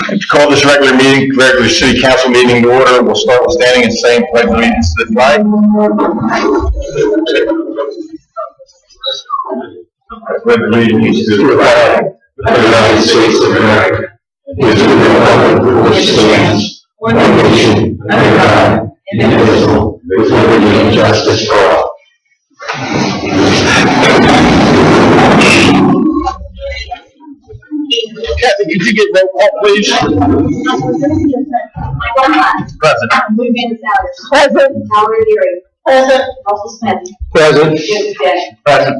Let's call this regular city council meeting to order. We'll start with standing and saying pledge allegiance to the flag. I pledge allegiance to the flag of the United States of America, and to the republic for which stands one nation under God, indivisible, with liberty and justice for all. Kathy, could you get roll call, please? Present. Present. Howard Leary. Present. Russell Smith. Present. Jim Day. Present.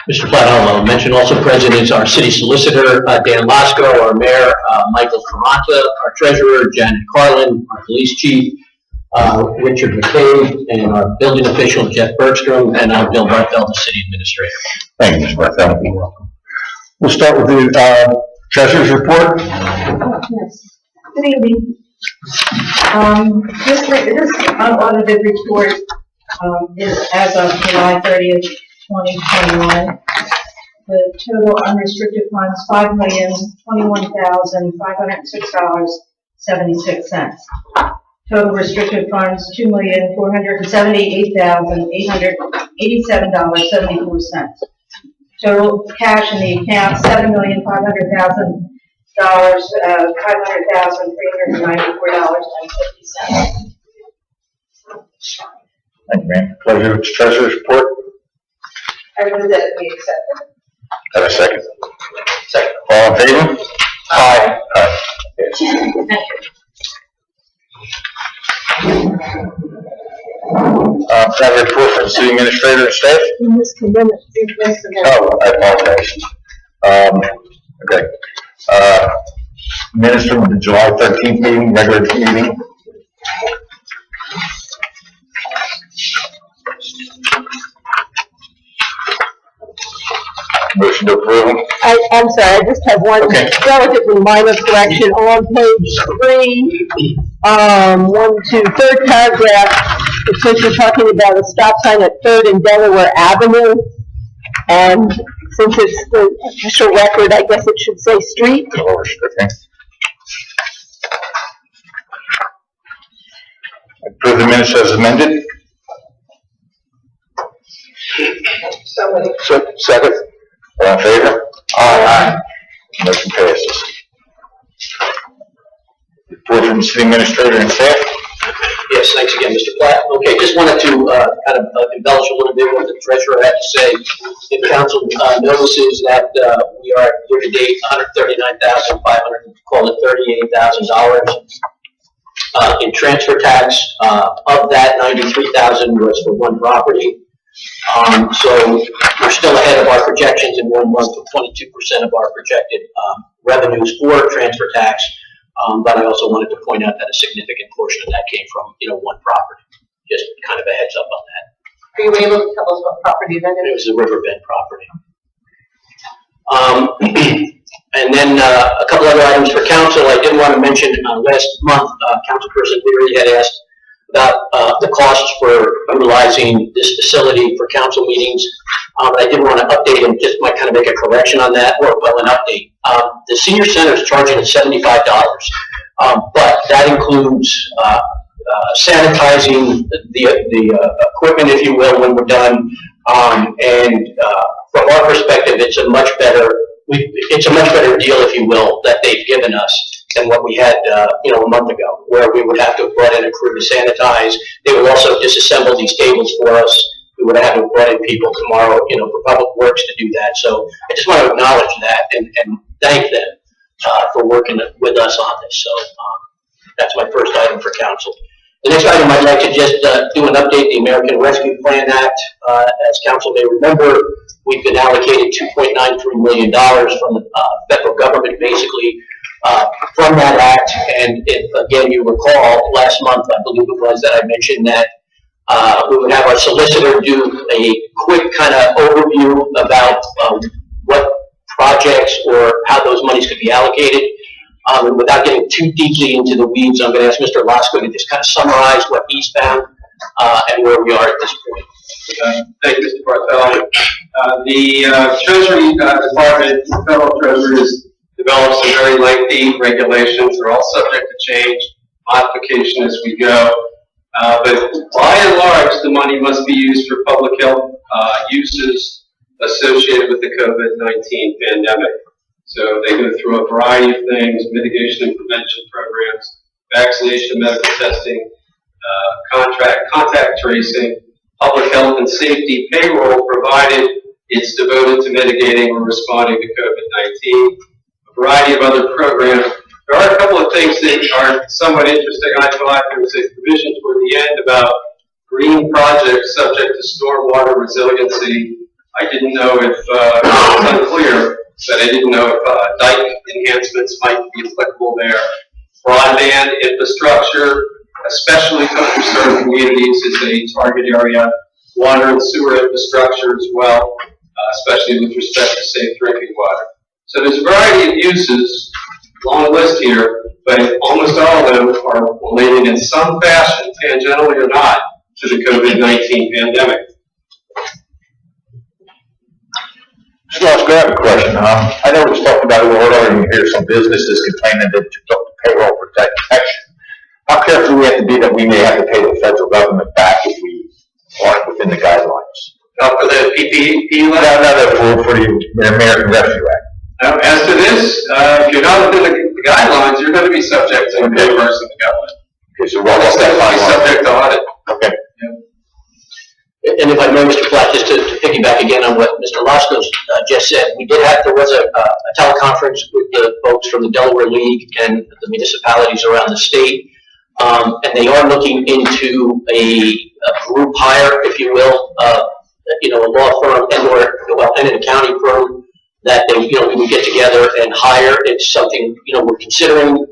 Mr. Platt, I'll mention also present is our city solicitor, Dan Lasco, our mayor, Michael Ferranta, our treasurer, Janet Carlin, our police chief, Richard McCabe, and our building official, Jeff Bergstrom, and I'm Bill Barthel, the city administrator. Thank you, Mr. Barthel. You're welcome. We'll start with the treasurer's report. Yes. Good evening. This unaudited report is as of July 30th, 2021. The total unrestricted funds, $5,021,506.76. Total restricted funds, $2,478,887.74. Total cash in the account, $7,500,000, $500,394.50. Thank you, ma'am. Pleasure with the treasurer's report. I move that we accept it. Have a second. Second. All in favor? Aye. Aye. Yes. Thank you. That report from the city administrator and staff? Oh, I apologize. Okay. Minutes from the July 13th meeting, regular meeting. Motion to approve. I'm sorry, I just have one relatively minor correction on page 3, third paragraph. It says you're talking about a stop sign at 3rd and Delaware Avenue, and since it's the official record, I guess it should say street. Okay. Approve the minutes as amended. Second. All in favor? Aye. Motion passes. Report from the city administrator and staff. Yes, thanks again, Mr. Platt. Okay, just wanted to kind of embellish a little bit what the treasurer had to say. If council notices that we are year to date $139,500, call it $38,000 in transfer tax. Of that, $93,000 was for one property. So we're still ahead of our projections in 1 month with 22% of our projected revenues for transfer tax. But I also wanted to point out that a significant portion of that came from, one property. Just kind of a heads up on that. Are you able to tell us what property that It was a Riverbend property. And then a couple other items for council. I did want to mention last month, Councilperson Leary had asked about the costs for utilizing this facility for council meetings. I did want to update and just might kind of make a correction on that, or an update. The senior center is charging at $75, but that includes sanitizing the equipment, if you will, when we're done. And from our perspective, it's a much better deal, if you will, that they've given us than what we had, a month ago, where we would have to have brought in a crew to sanitize. They will also disassemble these tables for us. We would have to have brought in people tomorrow, for Public Works to do that. So I just want to acknowledge that and thank them for working with us on this. So that's my first item for council. The next item I'd like to just do an update, the American Rescue Plan Act. As council may remember, we've been allocated $2.93 million from the federal government, basically, from that act. And if, again, you recall, last month, I believe it was, that I mentioned that we would have our solicitor do a quick kind of overview about what projects or how those monies could be allocated. And without getting too deeply into the weeds, I'm going to ask Mr. Lasko to just kind of summarize what he's found and where we are at this point. Thank you, Mr. Barthel. The Treasury Department, the Federal Treasury, has developed some very lengthy regulations. They're all subject to change, modification as we go. But by and large, the money must be used for public health uses associated with the COVID-19 pandemic. So they go through a variety of things: mitigation and prevention programs, vaccination, medical testing, contact tracing, public health and safety, payroll, provided it's devoted to mitigating or responding to COVID-19, a variety of other programs. There are a couple of things that are somewhat interesting. I thought there was a provision toward the end about green projects subject to stormwater resiliency. I didn't know if, it was unclear, but I didn't know if dike enhancements might be applicable there. Broadband infrastructure, especially underserved communities, is a target area. Water and sewer infrastructure as well, especially with respect to safe drinking water. So there's a variety of uses, long list here, but almost all of them are related in some fashion, tangentially or not, to the COVID-19 pandemic. Mr. Lasko, I have a question. I know we talked about it earlier, you hear some businesses complaining that you took the payroll protection. How careful do we have to be that we may have to pay the federal government back if we aren't within the guidelines? For the PPP No, for the American Rescue Act. As to this, if you're not within the guidelines, you're going to be subject to reimbursing the government. Okay, so what's that Be subject to audit. Okay. And if I may, Mr. Platt, just to piggyback again on what Mr. Lasko just said, there was a teleconference with the folks from the Delaware League and the municipalities around the state, and they are looking into a group hire, if you will, a law firm and an accounting firm that we would get together and hire. It's something we're considering.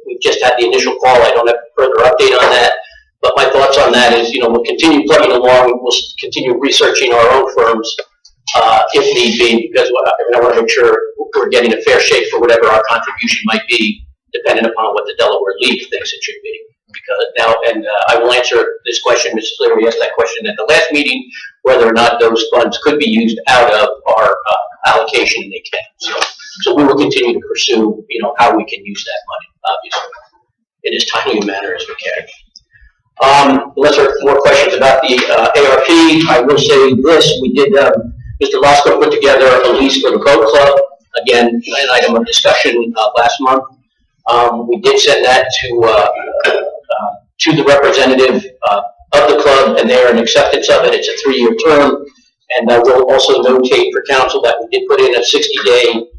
We've just had the initial call. I don't have a further update on that. But my thoughts on that is, we'll continue plugging along. We'll continue researching our own firms if need be, because I want to make sure we're getting a fair shake for whatever our contribution might be, depending upon what the Delaware League thinks it should be. Because now, I will answer this question. Mrs. Cleary asked that question at the last meeting, whether or not those funds could be used out of our allocation, and they can. So we will continue to pursue, how we can use that money, obviously, in as timely a manner as we can. Unless there are more questions about the ARP, I will say this. We did, Mr. Lasko put together a lease for the boat club. Again, an item of discussion last month. We did send that to the representative of the club, and they're in acceptance of it. It's a 3-year term. And I will also notate for council that we did put in a 60-day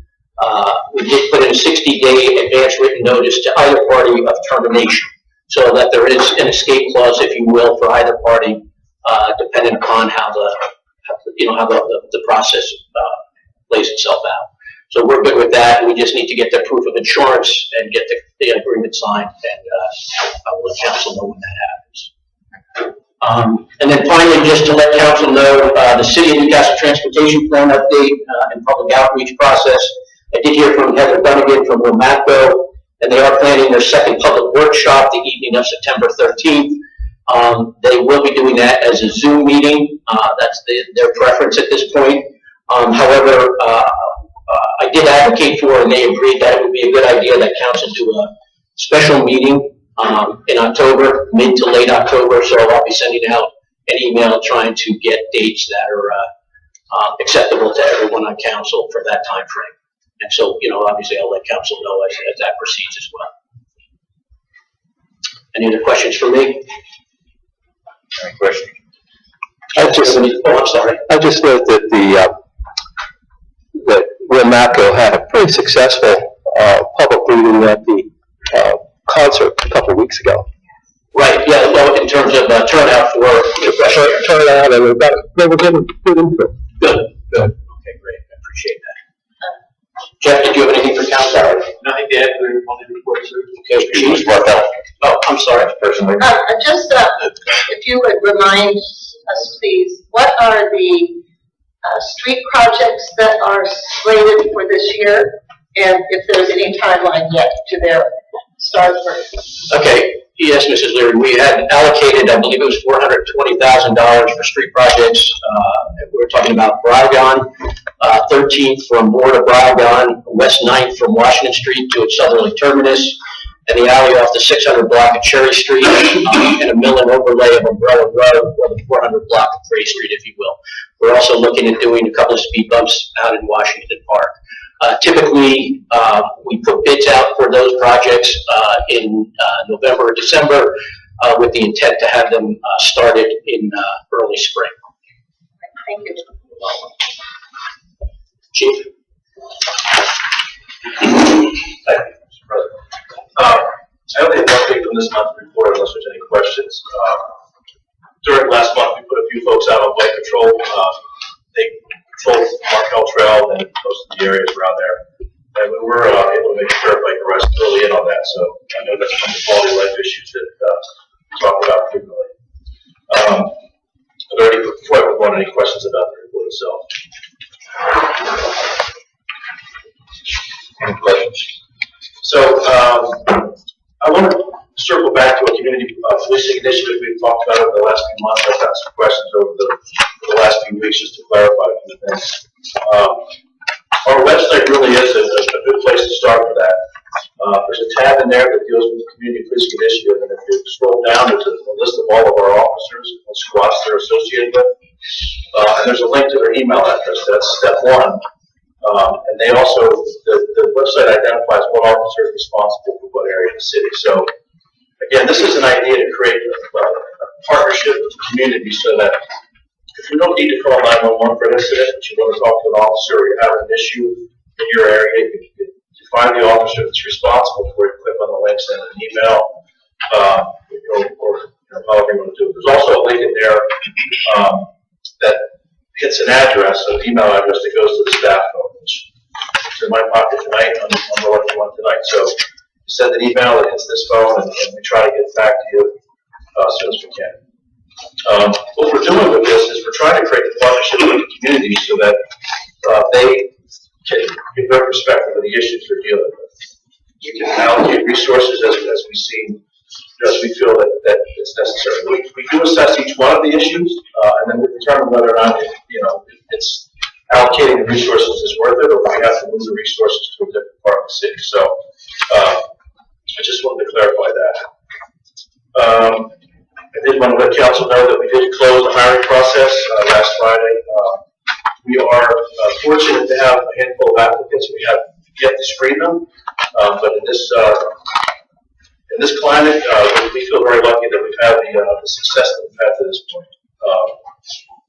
advance written notice to either party of termination, so that there is an escape clause, if you will, for either party, depending upon how the process plays itself out. So we're good with that. We just need to get the proof of insurance and get the agreement signed, and I will let council know when that happens. And then finally, just to let council know, the City of Newcastle Transportation Plan update and public outreach process. I did hear from Heather Dunnigan from WMATCO, and they are planning their second public workshop the evening of September 13th. They will be doing that as a Zoom meeting. That's their preference at this point. However, I did advocate for, and they agreed that it would be a good idea that council do a special meeting in October, mid to late October. So I'll be sending out an email trying to get dates that are acceptable to everyone on council for that time frame. And so, obviously I'll let council know as that proceeds as well. Any other questions for me? Any questions? I'm sorry. I just note that that WMATCO had a pretty successful public meeting at the concert a couple of weeks ago. Right, yeah, well, in terms of turnout for your question. Turnout, and they were getting good input. Good. Okay, great, I appreciate that. Jeff, did you have anything for council? Nothing to add to the report, sir. Okay, Mr. Barthel, oh, I'm sorry. personally. Just, if you would remind us, please, what are the street projects that are slated for this year? and if there's any timeline yet to their start for. Okay, yes, Mrs. Leary, we had allocated, I believe it was $420,000 for street projects. We're talking about Brigon, 13th from Moore to Brigon, West 9th from Washington Street to its southerly terminus, and the alley off the 600 block of Cherry Street, and a mill and overlay of Umbrella Road, or the 400 block of Gray Street, if you will. We're also looking at doing a couple of speed bumps out in Washington Park. Typically, we put bids out for those projects in November or December with the intent to have them started in early spring. Thank you. Chief? I only have one thing from this month's report, unless there's any questions. During last month, we put a few folks out on bike patrol. They patrolled Markel Trail and most of the areas around there. And we were able to make a fair bike arrest early in on that, so I know that's one of the quality of life issues that we talk about frequently. Before I move on, any questions about the report itself? Any questions? So, I want to circle back to a community policing initiative we've talked about over the last few months. I've got some questions over the last few weeks just to clarify a few things. Our website really is a good place to start for that. There's a tab in there that deals with the community policing initiative, and if you scroll down, there's a list of all of our officers and squads they're associated with. And there's a link to their email address. That's step one. And they also, the website identifies what officer is responsible for what area of the city. So, again, this is an idea to create a partnership with the community so that if you don't need to call 911 for an incident, but you want to talk to an officer or you have an issue in your area, you find the officer that's responsible for it, click on the link, send an email, or however you want to do it. There's also a link in there that hits an address, an email address that goes to the staff phone, which is in my pocket tonight. I'm the lucky one tonight. So you send an email that hits this phone, and we try to get back to you as soon as we can. What we're doing with this is we're trying to create a partnership with the community so that they can give their perspective of the issues they're dealing with. We can allocate resources as we see, as we feel that it's necessary. We do assess each one of the issues, and then we determine whether or not it's allocating the resources is worth it, or if we have to move the resources to a different part of the city. So I just wanted to clarify that. I did want to let council know that we did close the hiring process last Friday. We are fortunate to have a handful of applicants. We have yet to screen them, but in this climate, we feel very lucky that we've had the success that we've had to this point.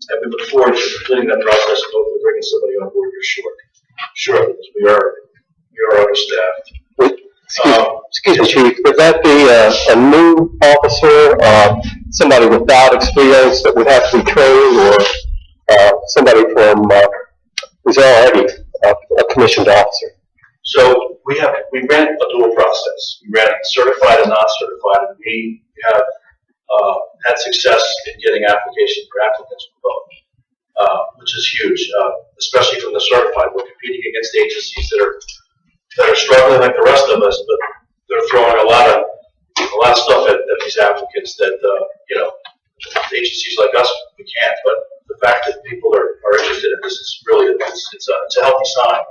And we look forward to completing that process and hopefully bringing somebody on board here shortly, because we are understaffed. Excuse me, Chief, would that be a new officer, somebody without experience that would have to be trained, or somebody from who's already a commissioned officer? So we ran a dual process. We ran certified and non-certified, and we have had success in getting applicants for both, which is huge, especially from the certified. We're competing against agencies that are struggling like the rest of us, but they're throwing a lot of stuff at these applicants that agencies like us we can't. But the fact that people are interested in this is really it's a healthy sign,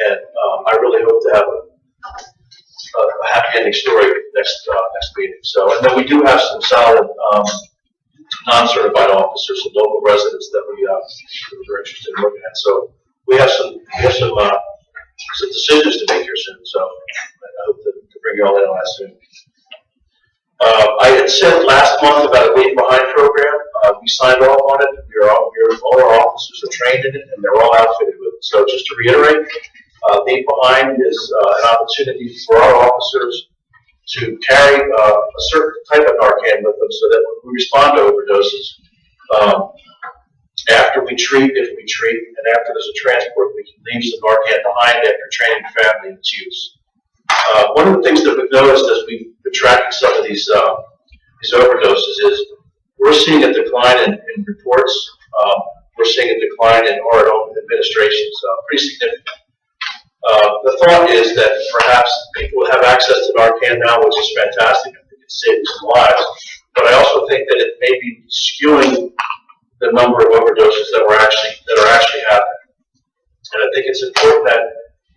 and I really hope to have a happy ending story next meeting. So, and then we do have some solid non-certified officers, some local residents that we're interested in looking at. So we have some decisions to make here soon. So I hope to bring you all in on that soon. I had said last month about a Leave Behind program. We signed off on it. All our officers are trained in it, and they're all outfitted with it. So just to reiterate, Leave Behind is an opportunity for our officers to carry a certain type of Narcan with them so that when we respond to overdoses, after we treat, if we treat, and after there's a transport, we can leave some Narcan behind after training the family in its use. One of the things that we've noticed as we've been tracking some of these overdoses is we're seeing a decline in reports. We're seeing a decline in our own administrations, pretty significant. the thought is that perhaps people will have access to Narcan now, which is fantastic. I think it's saving some lives. But I also think that it may be skewing the number of overdoses that are actually happening. And I think it's important that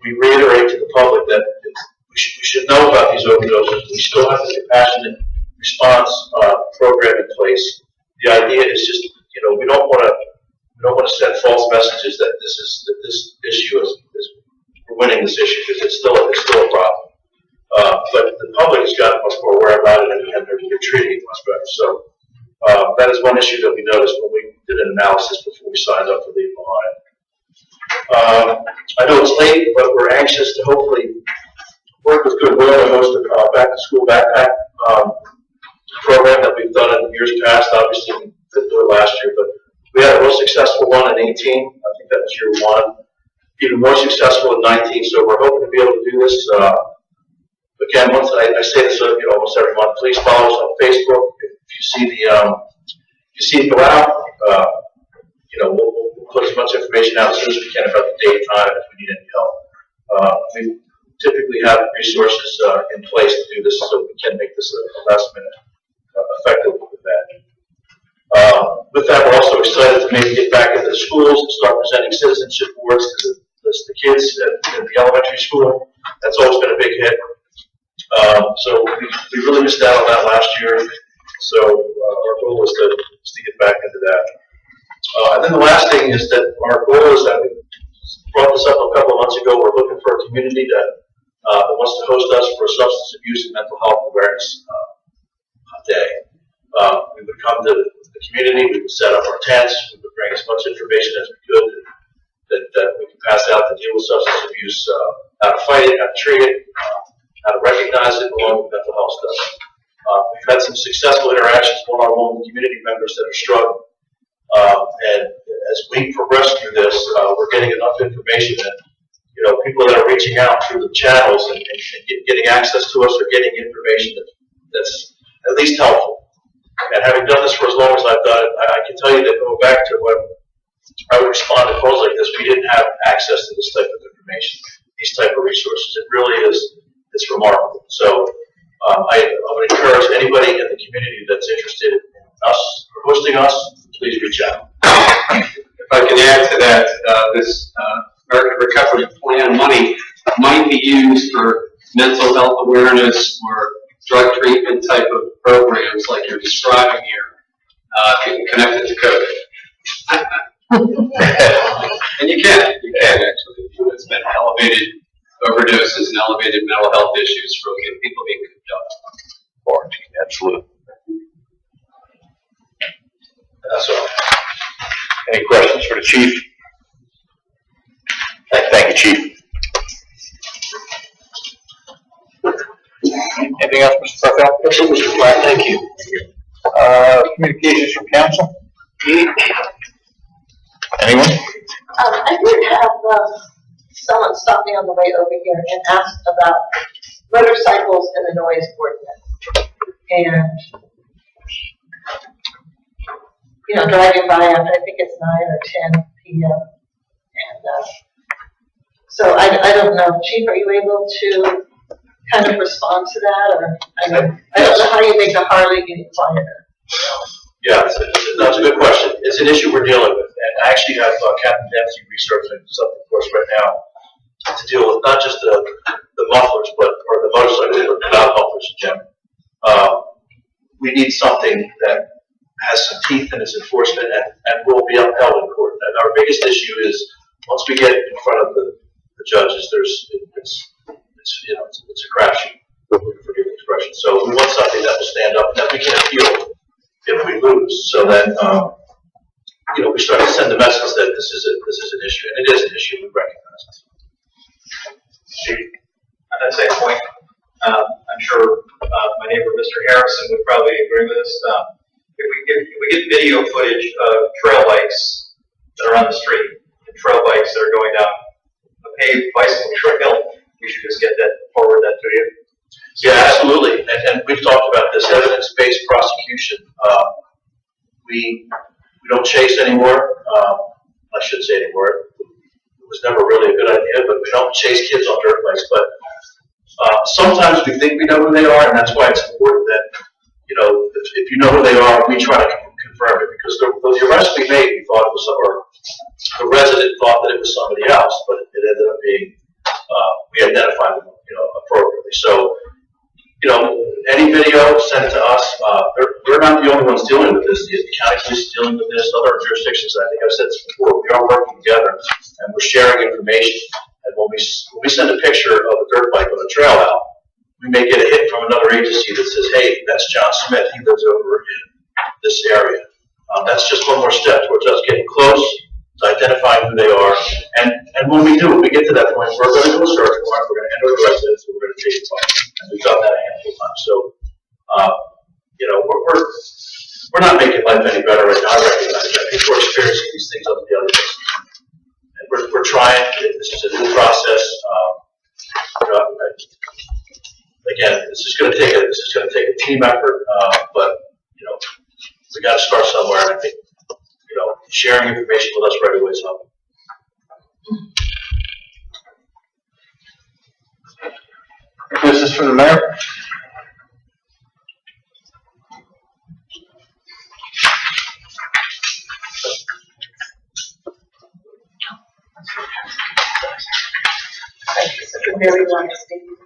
we reiterate to the public that we should know about these overdoses. We still have the compassionate response program in place. The idea is just, we don't want to send false messages that this issue is we're winning this issue, because it's still a problem. But the public has gotten much more aware about it, and they're treating it much better. So that is one issue that we noticed when we did an analysis before we signed up for Leave Behind. I know it's late, but we're anxious to hopefully work with Goodwill and host a back-to-school backpack program that we've done in years past. Obviously, we couldn't do it last year, but we had a real successful one in 18. I think that was year one. Even more successful in 19. So we're hoping to be able to do this. Again, once I say this, almost every month. Please follow us on Facebook. If you see it go out, we'll put as much information out as soon as we can about the date, time, and if we need any help. We typically have resources in place to do this, so we can make this a last-minute effective event. With that, we're also excited to maybe get back into the schools and start presenting citizenship awards to the kids at the elementary school. That's always been a big hit. So we really missed out on that last year. So our goal is to get back into that. And then the last thing is that our goal is that we brought this up a couple of months ago. We're looking for a community that wants to host us for a substance abuse and mental health awareness day. We would come to the community, we would set up our tents, we would bring as much information as we could that we can pass out to deal with substance abuse, how to fight it, how to treat it, how to recognize it, along with mental health stuff. We've had some successful interactions one-on-one with community members that are struggling. And as we progress through this, we're getting enough information that, people that are reaching out through the channels and getting access to us are getting information that's at least helpful. And having done this for as long as I've done it, I can tell you that going back to when I would respond to calls like this, we didn't have access to this type of information, these type of resources. It really is, it's remarkable. So I would encourage anybody in the community that's interested in us or hosting us, please reach out. If I can add to that, this American Recovery Plan money might be used for mental health awareness or drug treatment type of programs like you're describing here, if you can connect it to COVID. And you can actually. It's been elevated overdoses and elevated mental health issues from people being cooped up. Quarantine, absolutely. That's all. Any questions for the chief? Thank you, chief. Anything else, Mr. Barthel? That's it, Mr. Platt, thank you. Communications from council? Anyone? I did have someone stop me on the way over here and ask about motorcycles and the noise ordinance. And, driving by after, I think it's 9 or 10 p.m. And so I don't know, Chief, are you able to kind of respond to that? Or I don't know how you make a Harley get quieter. Yeah, that's a good question. It's an issue we're dealing with, and I actually have Captain Dempsey researching something for us right now to deal with not just the mufflers, or the motorcycles, but without mufflers in general. We need something that has some teeth in its enforcement and will be upheld in court. And our biggest issue is once we get in front of the judges, it's a crapshoot. Forgive the expression. So we want something that will stand up and that we can appeal if we lose, so that we start to send the message that this is an issue, and it is an issue. We recognize it. On that same point, I'm sure my neighbor, Mr. Harrison, would probably agree with us. If we get video footage of trail bikes that are on the street, and trail bikes that are going down a paved bicycle trail, we should just forward that to you. Yeah, absolutely. And we've talked about this evidence-based prosecution. We don't chase anymore. I shouldn't say anymore. It was never really a good idea, but we don't chase kids on dirt bikes. But sometimes we think we know who they are, and that's why it's important that, you know, if you know who they are, we try to confirm it, because the arrest we made, we thought it was, or the resident thought that it was somebody else, but it ended up being, we identified them, you know, appropriately. So, you know, any video, send it to us. We're not the only ones dealing with this. The county police is dealing with this, other jurisdictions. I think I've said this before. We are working together, and we're sharing information. And when we send a picture of a dirt bike on a trail out, we may get a hit from another agency that says, hey, that's John Smith. He lives over in this area. That's just one more step towards us getting close to identifying who they are. And when we do, we get to that point, we're going to do a search warrant, we're going to enter the residence, and we're going to take it back. And we've done that a handful of times. So, you know, we're not making life any better right now. I recognize that. People are experiencing these things on the other days. And we're trying. This is a new process. You know, again, this is going to take a team effort. But you know, we got to start somewhere. And I think, you know, sharing information with us right away is helpful. Business from the mayor? Such a very long statement.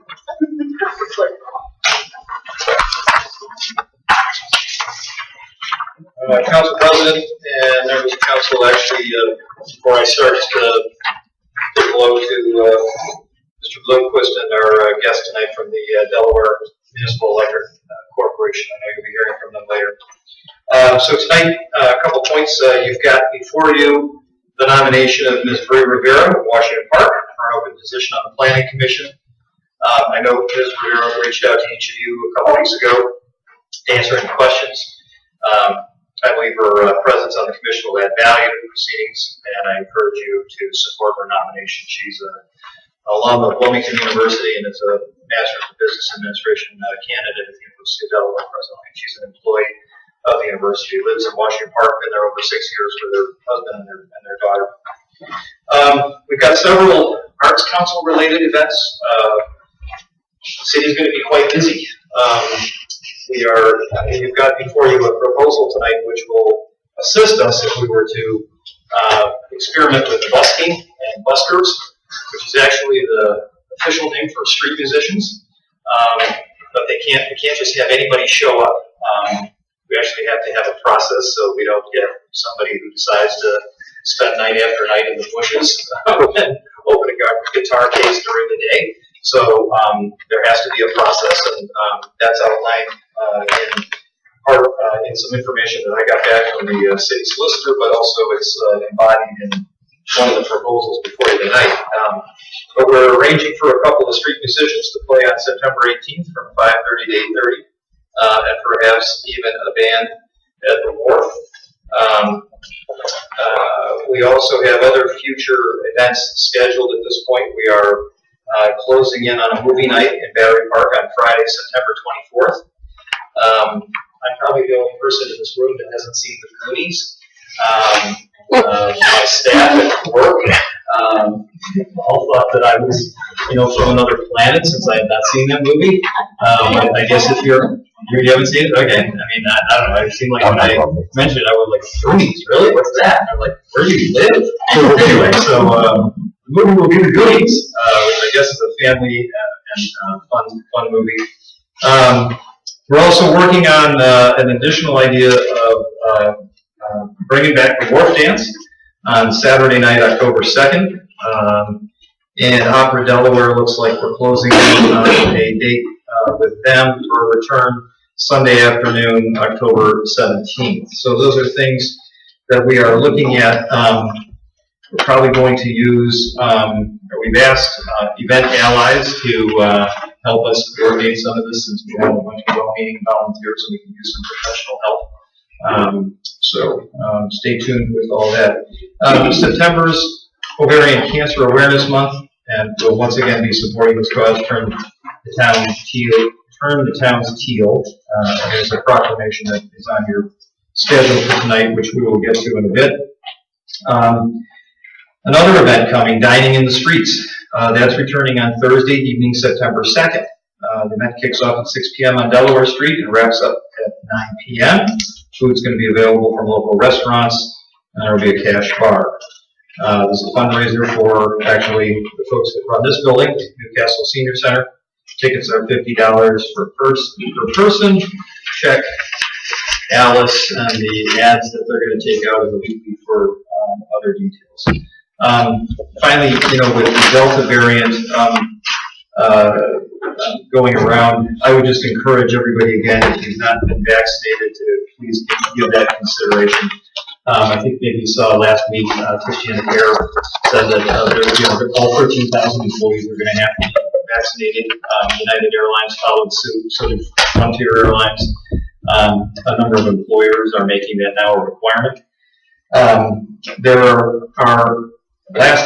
Council President and members of council, actually, before I start, say hello to Mr. Bloomquist and our guest tonight from the Delaware Municipal Electric Corporation. I know you'll be hearing from them later. So tonight, a couple points. You've got before you the nomination of Ms. Bree Rivera of Washington Park for an open position on the Planning Commission. I know Ms. Rivera reached out to each of you a couple weeks ago to answer any questions. I believe her presence on the commission will add value to the proceedings, and I encourage you to support her nomination. She's an alum of Wilmington University and is a Master's of Business Administration candidate at the University of Delaware presently. She's an employee of the university, lives in Washington Park, been there over 6 years with her husband and their daughter. We've got several Arts Council related events. The city's going to be quite busy. You've got before you a proposal tonight which will assist us if we were to experiment with busking and buskers, which is actually the official name for street musicians. But we can't just have anybody show up. We actually have to have a process so we don't get somebody who decides to spend night after night in the bushes and open a guitar case during the day. So there has to be a process, and that's outlined in some information that I got back from the city solicitor, but also it's embodied in one of the proposals before you tonight. But we're arranging for a couple of street musicians to play on September 18th from 5:30 to 8:30, and perhaps even a band at the Wharf. We also have other future events scheduled at this point. We are closing in on a movie night in Battery Park on Friday, September 24th. I'm probably the only person in this room that hasn't seen The Goonies. My staff at work all thought that I was, from another planet since I had not seen that movie. I guess if you haven't seen it, okay. I mean, I don't know. It seemed like when I mentioned it, I was like, Goonies, really? What's that? And I'm like, where do you live? Anyway, so the movie will be The Goonies, which I guess is a family and fun movie. We're also working on an additional idea of bringing back the Wharf Dance on Saturday night, October 2nd. And Opera Delaware looks like we're closing in on a date with them for a return Sunday afternoon, October 17th. So those are things that we are looking at. We're probably going to use, we've asked Event Allies to help us coordinate some of this, since we have a bunch of well-meaning volunteers, so we can use some professional help. So stay tuned with all that. September's Ovarian Cancer Awareness Month, and we'll once again be supporting this cause, Turn the Town's Teal. And there's a proclamation that is on your schedule for tonight, which we will get to in a bit. Another event coming, Dining in the Streets. That's returning on Thursday evening, September 2nd. The event kicks off at 6 p.m. on Delaware Street and wraps up at 9 p.m. Food's going to be available from local restaurants, and there will be a cash bar. This is a fundraiser for actually the folks that run this building, Newcastle Senior Center. Tickets are $50 per person. Check Alice and the ads that they're going to take out in the weekly for other details. Finally, with the Delta variant going around, I would just encourage everybody again, if you've not been vaccinated, to please give that consideration. I think maybe you saw last week, Christiana Care said that all 13,000 employees are going to have to be vaccinated. United Airlines followed suit, so did Frontier Airlines. A number of employers are making that now a requirement. There are last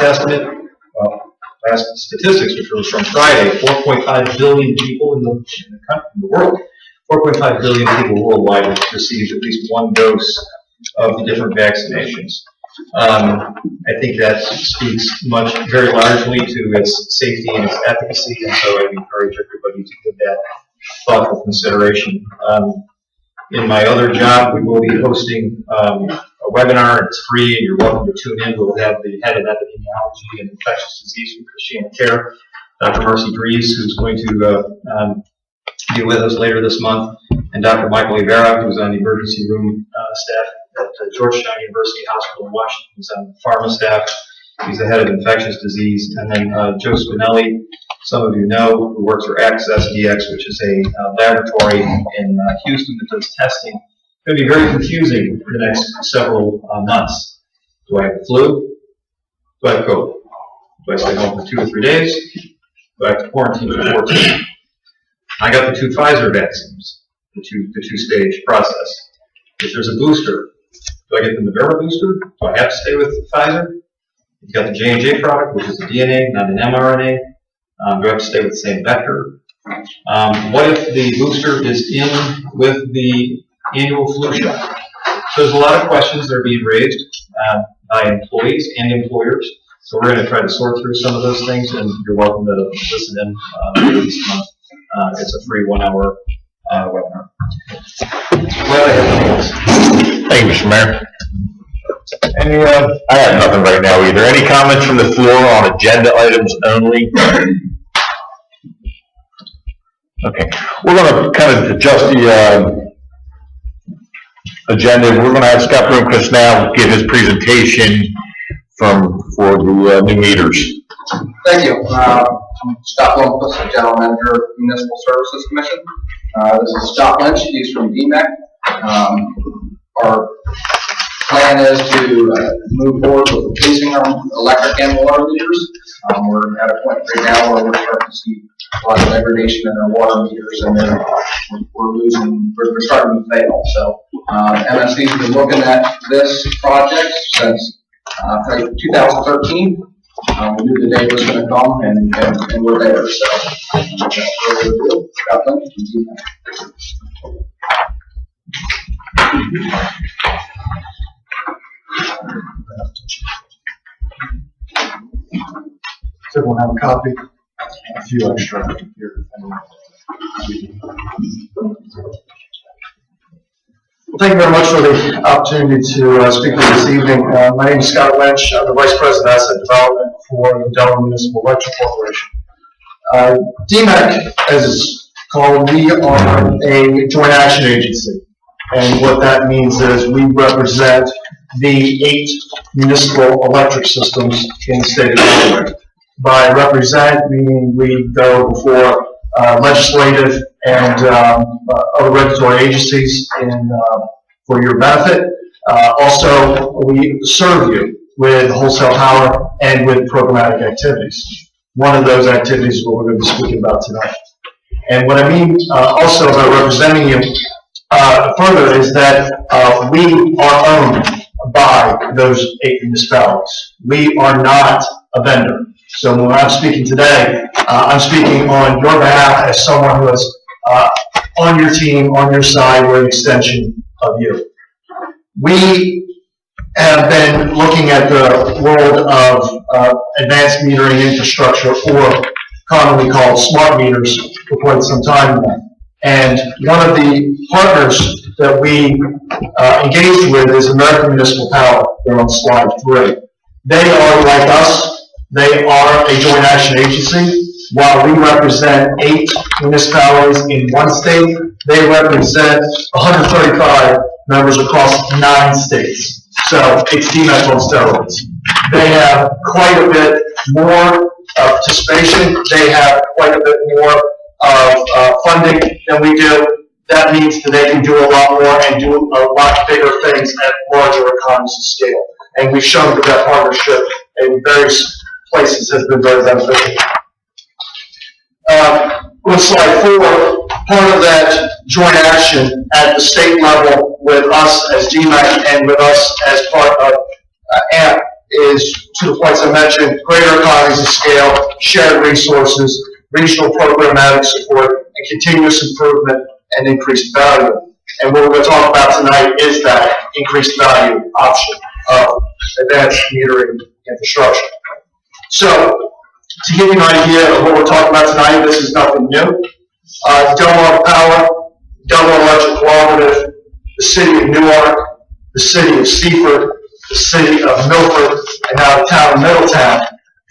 statistics, which were from Friday, 4.5 billion people in the world, 4.5 billion people worldwide have received at least one dose of the different vaccinations. I think that speaks very largely to its safety and its efficacy, and so I encourage everybody to give that thoughtful consideration. In my other job, we will be hosting a webinar. It's free, and you're welcome to tune in. We'll have the head of epidemiology and infectious disease from Christiana Care, Dr. Marcy Dries, who's going to be with us later this month, and Dr. Michael Rivera, who's on the emergency room staff at Georgetown University Hospital in Washington. He's on the pharma staff. He's the head of infectious disease. And then Joe Spinelli, some of you know, who works for Access DX, which is a laboratory in Houston that does testing. It's going to be very confusing for the next several months. Do I have the flu? Do I have COVID? Do I stay home for 2 or 3 days? Do I have to quarantine for 14? I got the 2 Pfizer vaccines, the two-stage process. If there's a booster, do I get the Moderna booster? Do I have to stay with Pfizer? You've got the J&J product, which is a DNA, not an mRNA. Do I have to stay with the same vector? What if the booster is in with the annual flu shot? So there's a lot of questions that are being raised by employees and employers. So we're going to try to sort through some of those things, and you're welcome to listen in later this month. It's a free 1-hour webinar. Thank you, Mr. Mayor. I have nothing right now either. Any comments from the floor on agenda items only? Okay, we're going to kind of adjust the agenda. We're going to have Scott Bloomquist now give his presentation for the new meters. Thank you. I'm Scott Bloomquist, the General Manager of Municipal Services Commission. This is Scott Lynch. He's from DMEC. Our plan is to move forward with replacing our electric and water meters. We're at a point right now where we're starting to see a lot of degradation in our water meters, and then we're starting to fail. So MSC's been looking at this project since 2013. We knew the day was going to come, and we're there. So, Scott Lynch, Does everyone have a copy? A few extra here. Well, thank you very much for the opportunity to speak with you this evening. My name is Scott Lynch. I'm the Vice President of Asset Development for the Delaware Municipal Electric Corporation. DMEC, as it's called, we are a joint action agency. And what that means is we represent the 8 municipal electric systems in the state of Delaware. By represent, meaning we go before legislative and other regulatory agencies for your benefit. Also, we serve you with wholesale power and with programmatic activities. One of those activities is what we're going to be speaking about tonight. And what I mean also by representing you further is that we are owned by those 8 municipalities. We are not a vendor. So when I'm speaking today, I'm speaking on your behalf as someone who is on your team, on your side, we're an extension of you. We, have been looking at the world of advanced metering infrastructure, or commonly called smart meters, for quite some time now. And one of the partners that we engaged with is American Municipal Power. They're on slide 3. They are like us. They are a joint action agency. While we represent 8 municipalities in one state, they represent 135 members across 9 states. So it's DMEC on steroids. They have quite a bit more participation. They have quite a bit more of funding than we do. That means that they can do a lot more and do a lot bigger things at larger economies of scale. And we've shown that that partnership in various places has been very beneficial. On slide 4, part of that joint action at the state level with us as DMEC and with us as part of AMP is, to the points I mentioned, greater economies of scale, shared resources, regional programmatic support, and continuous improvement and increased value. And what we're going to talk about tonight is that increased value option of advanced metering infrastructure. So, to give you an idea of what we're talking about tonight, this is nothing new. Delmarva Power, Delmarva Electric Cooperative, the City of Newark, the City of Seaford, the City of Milford, and now the Town of Middletown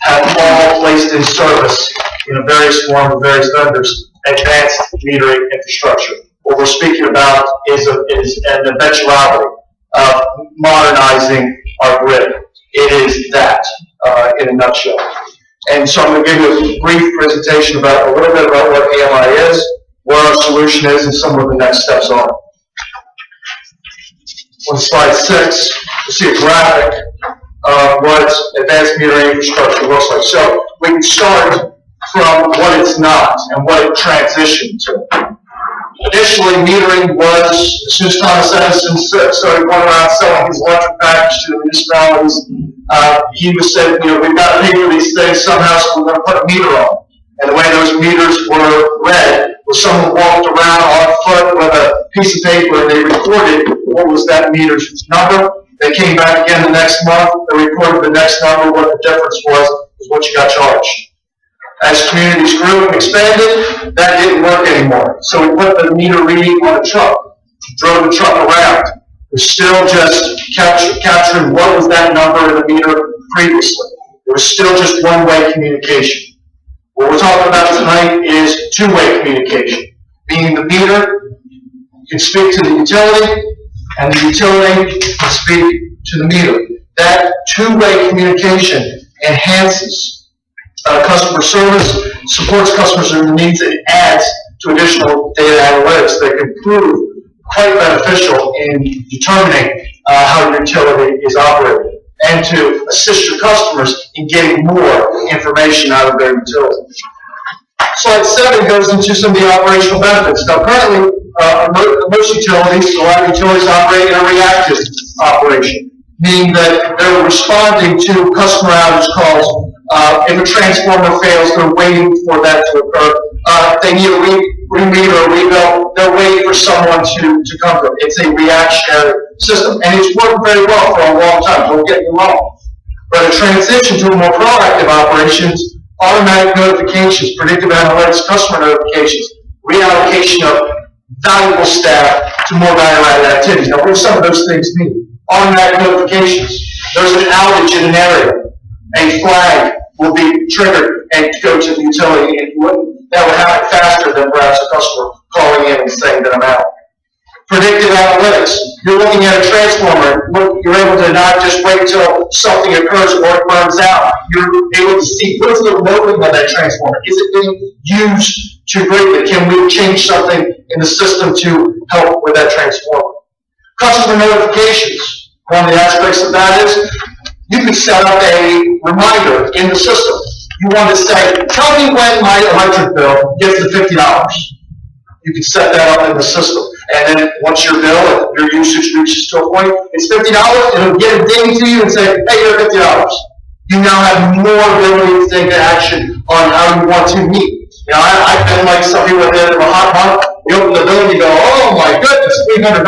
have all placed in service in a various form of various vendors advanced metering infrastructure. What we're speaking about is an eventuality of modernizing our grid. It is that, in a nutshell. And so I'm going to give you a brief presentation about a little bit about what AMI is, what our solution is, and some of the next steps are. On slide 6, you'll see a graphic of what advanced metering infrastructure looks like. So we can start from what it's not and what it transitioned to. Initially, metering was, as soon as Thomas Edison started going around selling his electric package to the municipalities, he was saying, we've got to pay for these things somehow, so we're going to put a meter on. And the way those meters were read was someone walked around on foot with a piece of paper and they recorded what was that meter's number. They came back again the next month, they reported the next number, what the difference was what you got charged. As communities grew and expanded, that didn't work anymore. So we put the meter reading on a truck, drove the truck around. We're still just capturing what was that number in the meter previously. It was still just one-way communication. What we're talking about tonight is two-way communication, meaning the meter can speak to the utility, and the utility can speak to the meter. That two-way communication enhances customer service, supports customers' needs, and adds to additional data analytics that can prove quite beneficial in determining how your utility is operating, and to assist your customers in getting more information out of their utility. Slide 7 goes into some of the operational benefits. Now, currently, most utilities, a lot of utilities operate in a reactive operation, meaning that they're responding to customer outage calls. If a transformer fails, they're waiting for that to occur. They need a remeter or rebuild, they're waiting for someone to come to them. It's a reactionary system, and it's worked very well for a long time, don't get me wrong. But a transition to a more proactive operations, automatic notifications, predictive analytics, customer notifications, reallocation of valuable staff to more value-added activities. Now, what do some of those things mean? Automatic notifications. There's an outage in an area. A flag will be triggered and go to the utility, and that would happen faster than perhaps a customer calling in and saying that I'm out. Predictive analytics. You're looking at a transformer. You're able to not just wait until something occurs or it burns out. You're able to see what's the loading of that transformer. Is it being used too greatly? Can we change something in the system to help with that transformer? Customer notifications. One of the aspects of that is you can set up a reminder in the system. You want to say, tell me when my electric bill gets to $50. You can set that up in the system. And then once your bill and your usage reaches to a point, it's $50, it'll get a ding to you and say, hey, you're $50. You now have more ability to take action on how you want to meet. I've been like some people at the end of a hot month, you open the bill and you go, oh my goodness, $300.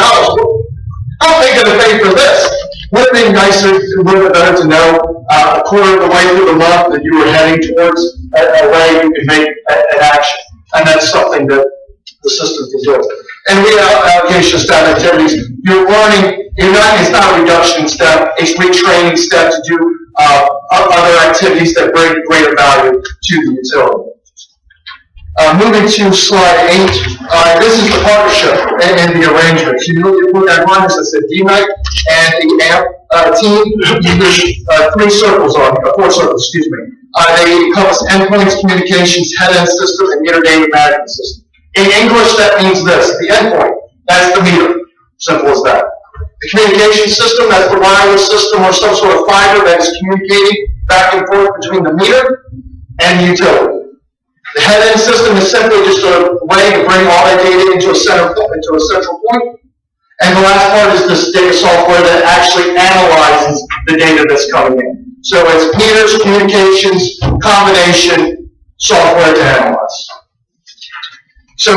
How am I going to pay for this? Would it be nicer, a little bit better to know, a quarter of the way through the month that you were heading towards a way you can make an action? And that's something that the system can do. And reallocation of staff activities, you're learning, it's not a reduction step, it's retraining step to do other activities that bring greater value to the utility. Moving to slide 8, this is the partnership and the arrangement. So you look at harness that said DMEC and the AMP team, you use 4 circles, excuse me. They encompass endpoints, communications, head-end system, and meter data management system. In English, that means this, the endpoint, that's the meter, simple as that. The communication system, that's the wireless system or some sort of fiber that is communicating back and forth between the meter and the utility. The head-end system is simply just a way to bring all that data into a central point. And the last part is this data software that actually analyzes the data that's coming in. So it's meters, communications, combination, software to analyze. So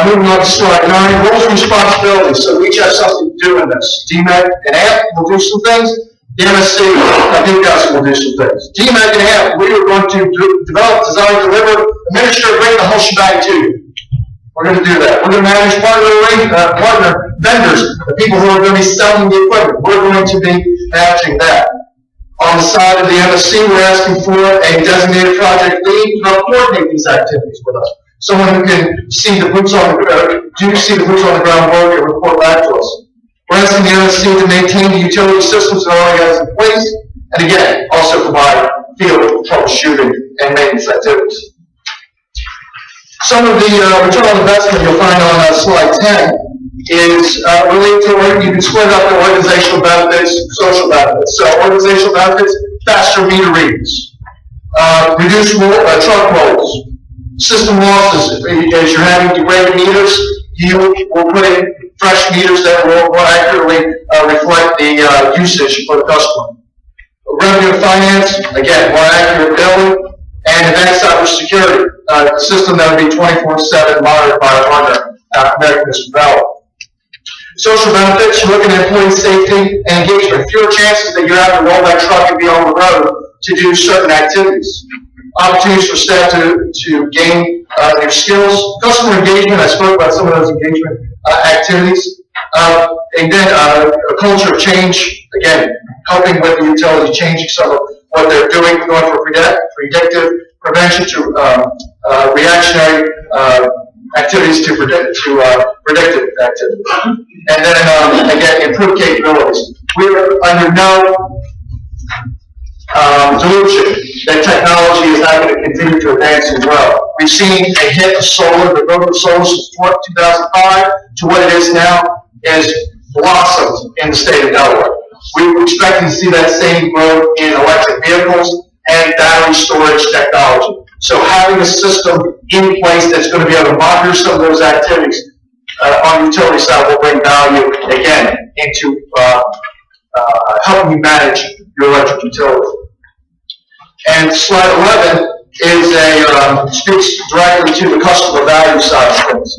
moving on to slide 9, roles and responsibilities. So we each have something to do in this. DMEC and AMP will do some things. The MSC, I think guys will do some things. DMEC and AMP, we are going to develop, design, deliver, administer, bring the whole shebang to you. We're going to do that. We're going to manage partner vendors, the people who are going to be selling the equipment. We're going to be managing that. On the side of the MSC, we're asking for a designated project lead to help coordinate these activities with us. Someone who can see the boots on the ground work and report back to us. We're asking the MSC to maintain the utility systems that already has in place, and again, also provide field troubleshooting and maintenance activities. Some of the return on investment you'll find on slide 10 is related to where you can split up the organizational benefits, social benefits. So organizational benefits, faster meter readings, reduced truck rolls, system losses. As you're having degraded meters, you will put in fresh meters that will more accurately reflect the usage for the customer. Revenue and finance, again, more accurate billing, and advanced cybersecurity, a system that would be 24/7 monitored by our partner, American Municipal Development. Social benefits, you're looking at employee safety and engagement. Fewer chances that you're having to roll that truck and be on the road to do certain activities. Opportunities for staff to gain their skills. Customer engagement, I spoke about some of those engagement activities. And then a culture of change, again, helping with the utility, changing some of what they're doing, going from predictive prevention to reactionary activities to predictive activities. And then, again, improved capabilities. We are under no delusion that technology is not going to continue to advance and grow. We've seen a hit of solar, the growth of solar since 2005 to what it is now is blossomed in the state of Delaware. We're expecting to see that same growth in electric vehicles and battery storage technology. So having a system in place that's going to be able to monitor some of those activities on the utility side will bring value, again, into helping you manage your electric utility. And slide 11 is speaks directly to the customer value side of things.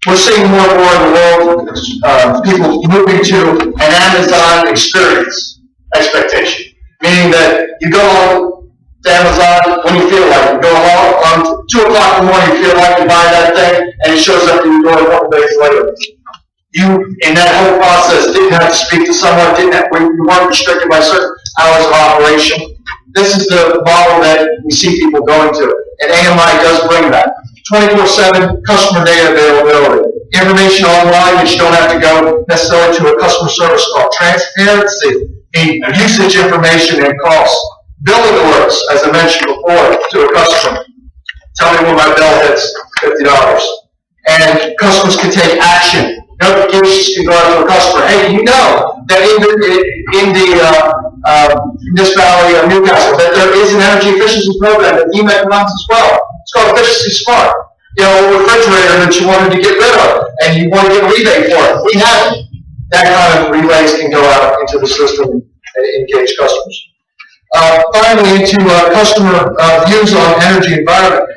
We're seeing more and more in the world, people moving to an Amazon experience expectation, meaning that you go on to Amazon when you feel like it. You go on 2 o'clock in the morning, you feel like you buy that thing, and it shows up in your door a couple days later. You, in that whole process, didn't have to speak to someone, you weren't restricted by certain hours of operation. This is the model that we see people going to, and AMI does bring that. 24/7 customer data availability. Information online that you don't have to go necessarily to a customer service call. Transparency in usage information and costs. Billing alerts, as I mentioned before, to a customer. Tell me when my bill hits $50. And customers can take action. Notifications can go out to a customer. Hey, you know that in the municipality of Newcastle that there is an energy efficiency program that DMEC runs as well. It's called Efficiency Smart. You know, a refrigerator that you wanted to get rid of and you want to get a rebate for it. We have it. That kind of relays can go out into the system and engage customers. Finally, into customer views on energy environment.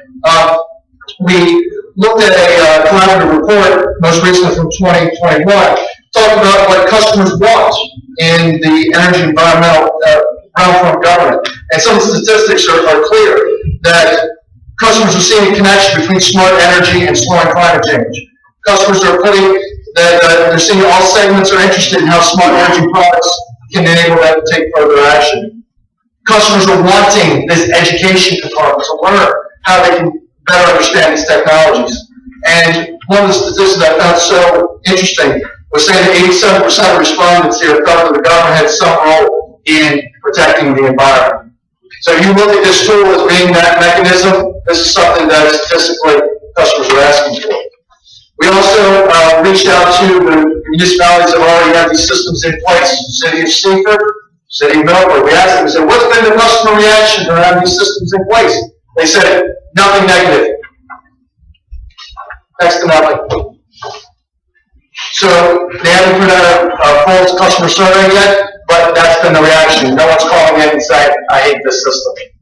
We looked at a collaborative report, most recently from 2021, talk about what customers want in the energy environmental realm from government. And some of the statistics are clear that customers are seeing a connection between smart energy and slowing climate change. Customers are putting that they're seeing all segments are interested in how smart energy products can enable them to take further action. Customers are wanting this education component to learn how they can better understand these technologies. And one of the statistics I found so interesting was saying that 87% of respondents here felt that the government had some role in protecting the environment. So if you look at this tool as being that mechanism, this is something that statistically customers are asking for. We also reached out to the municipalities that already have these systems in place, City of Seaford, City of Milford. We asked them, we said, what's been the customer reaction to having these systems in place? They said, nothing negative. Next to nothing. So they haven't put out a full customer survey yet, but that's been the reaction. No one's calling in and saying, I hate this system.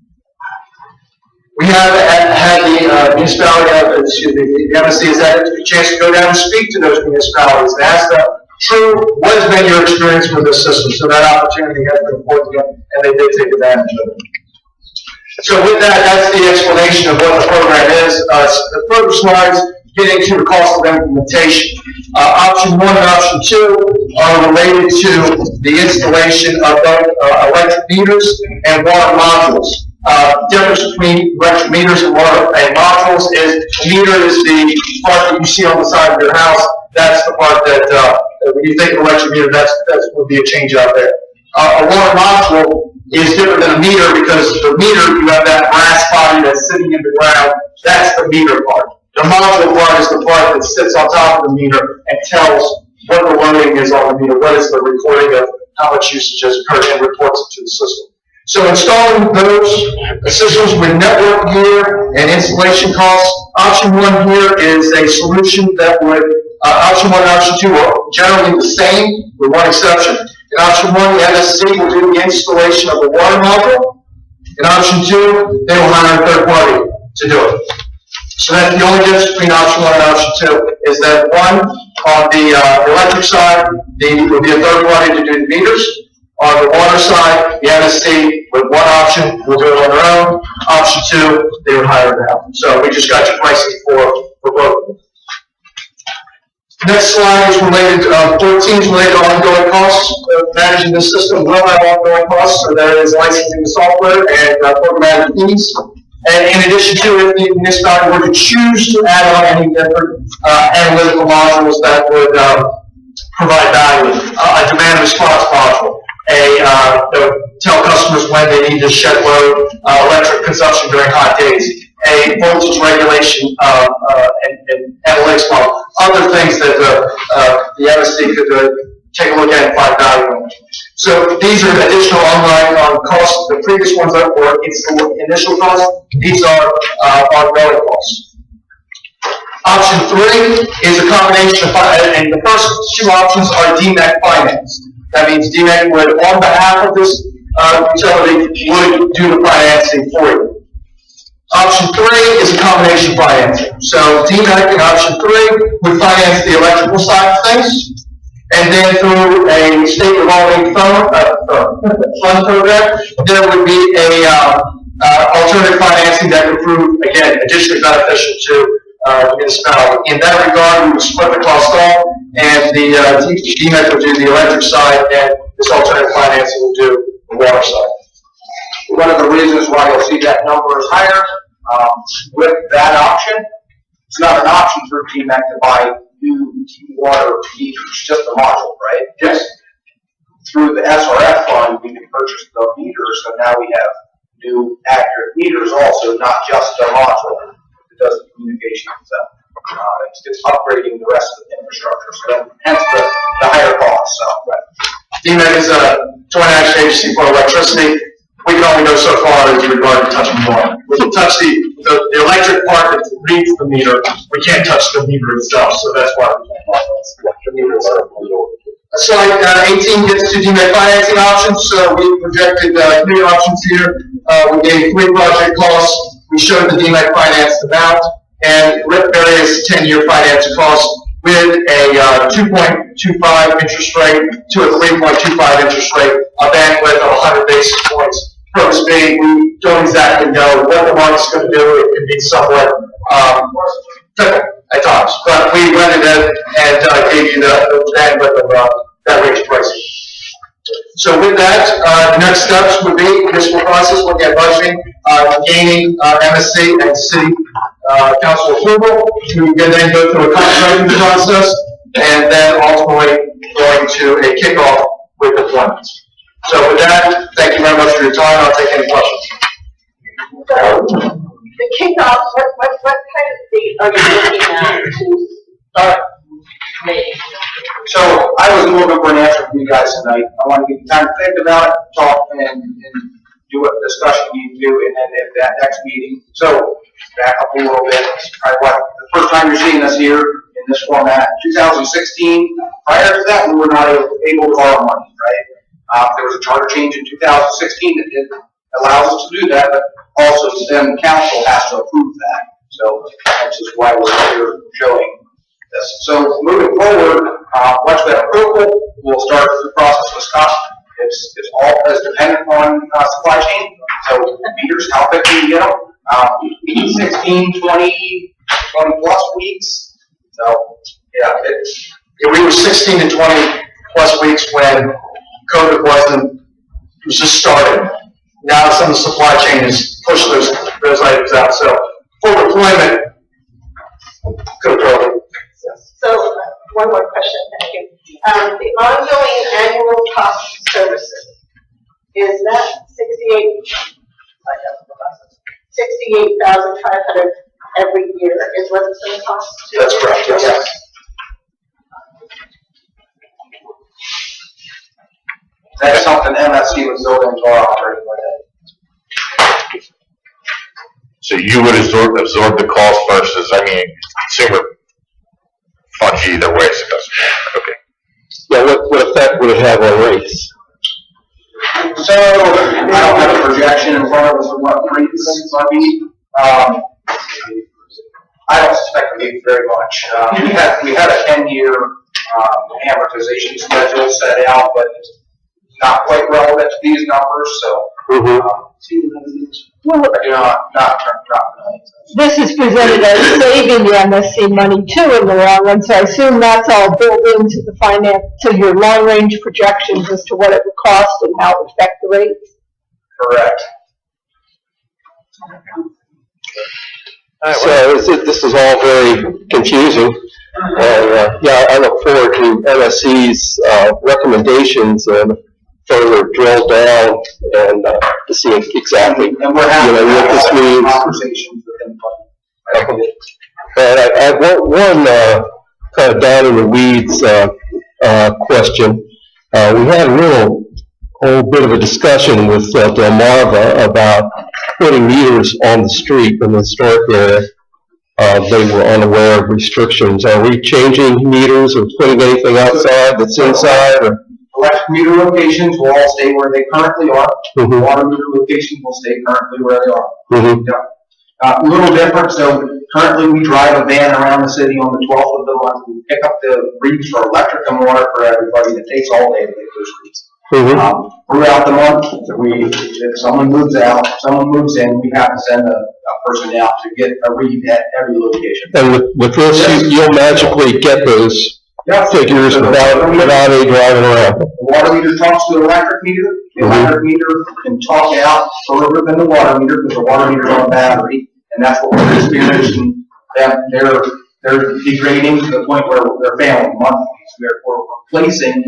We have had the municipality, the MSC has had a chance to go down and speak to those municipalities and ask them, true, what has been your experience with this system? So that opportunity has been afforded them, and they did take advantage of it. So with that, that's the explanation of what the program is. The further slides get into the cost of implementation. Option 1 and option 2 are related to the installation of both electric meters and water modules. Difference between electric meters and water and modules is meter is the part that you see on the side of your house. That's the part that when you think of electric meter, that would be a change out there. A water module is different than a meter because the meter, you have that brass body that's sitting in the ground. That's the meter part. The module part is the part that sits on top of the meter and tells what the loading is on the meter, what is the recording of how much usage has occurred, and reports it to the system. So installing those systems with network gear and installation costs, option 1 here is a solution that would, option 1 and option 2 are generally the same, with one exception. In option 1, the MSC will do the installation of the water module. In option 2, they will hire a third party to do it. So that's the only difference between option 1 and option 2, is that one, on the electric side, there will be a third party to do the meters. On the water side, the MSC, with one option, will do it on their own. Option 2, they would hire it out. So we just got your pricing for both of them. Next slide is related, 14 is related to ongoing costs. Managing the system will have ongoing costs, so there is licensing the software and programmatic fees. And in addition to it, the municipality were to choose to add on any different analytical modules that would provide value. A demand response module, tell customers when they need to shed load electric consumption during hot days, a voltage regulation and analytics model, other things that the MSD could take a look at and find value in. So these are additional online costs. The previous ones that were initial costs. These are ongoing costs. Option 3 is a combination of, and the first 2 options are DMEC finance. That means DMEC would, on behalf of this utility, would do the financing for you. Option 3 is a combination financing. So DMEC in option 3 would finance the electrical side of things. And then through a state revolving fund program, there would be a alternative financing that would prove, again, additionally beneficial to the municipality. In that regard, we would split the cost off, and the DMEC would do the electric side, and this alternative financing would do the water side. One of the reasons why you'll see that number is higher, with that option, it's not an option for DMEC to buy new water meters, just the module, right? Yes. Through the SRF fund, we can purchase the meters, so now we have new accurate meters also, not just the module. It does the communication itself. It's upgrading the rest of the infrastructure, so then hence the higher cost. So, right. DMEC is a joint action agency for electricity. We can only go so far as regard to touching the water. We can touch the electric part that reads the meter. We can't touch the meter itself, so that's why we can't touch the meter itself. Slide 18 gets to DMEC financing options. So we projected 3 options here. We gave 3 project costs. We showed the DMEC financed amount and various 10-year finance costs with a 2.25 interest rate to a 3.25 interest rate, a bandwidth of 100 basis points per speed. We don't exactly know what the market's going to do. It can be somewhat fickle at times, but we went in and gave you the bandwidth of that range pricing. So with that, the next steps would be municipal process, looking at budgeting, gaining MSC and city council approval. We can then go through a contracting process, and then ultimately going to a kickoff with deployments. So with that, thank you very much for your time. I'll take any questions. So, the kickoff, what kind of date are you looking at to start making? So I was looking for an answer from you guys tonight. I want to give you time to think about it, talk, and do what discussion you need to do, and then at that next meeting. So back up a little bit. Probably what the first time you're seeing us here in this format. 2016. Prior to that, we were not able to borrow money, right? There was a charter change in 2016 that allows us to do that, but also then the council has to approve that. So that's just why we're here showing this. So moving forward, once we have approval, we'll start the process with Scott. It's all as dependent on supply chain. So meters, how quick we get them, 16, 20 plus weeks. So yeah, We were 16 to 20 plus weeks when COVID it was just starting. Now some of the supply chain has pushed those items out. So full deployment could have So, one more question, thank you. The ongoing annual cost of services, is that 68,500 every year is what it's going to cost? That's correct, yes. That's something MSC would build into our operating budget. So you would absorb the cost versus, consumer funds you either way, so that's, okay. Yeah, what effect would it have on rates? So, I don't have a projection in front of us of what rates might be. I don't suspect it would be very much. We had a 10-year amortization schedule set out, but it's not quite relevant to these numbers, so. Well, Not millions. this is presented as saving the MSC money too in the long run, so I assume that's all built into the to your long-range projections as to what it would cost and how it would affect the rates. Correct. So this is all very confusing. And, yeah, I look forward to MSC's recommendations and further drill down and to see exactly, And we're having what this means. conversations with them. And I have one kind of down in the weeds question. We had a whole bit of a discussion with Delmarva about putting meters on the street in the historic area. They were unaware of restrictions. Are we changing meters or putting anything outside that's inside? Or? Electric meter locations will all stay where they currently are. Mm-hmm. Water meter locations will stay currently where they are. Mm-hmm. A little different, so currently we drive a van around the city on the 12th of the month. We pick up the reads for electric and water for everybody. It takes all day to get those reads. Mm-hmm. Throughout the month, if someone moves out, someone moves in, we have to send a person out to get a read at every location. And with this, you'll magically get those figures without any driving around. The water meter talks to the electric meter. The electric meter can talk out further than the water meter because the water meter's on a battery, and that's what we're experiencing. They're degrading to the point where they're failing monthly. So we're replacing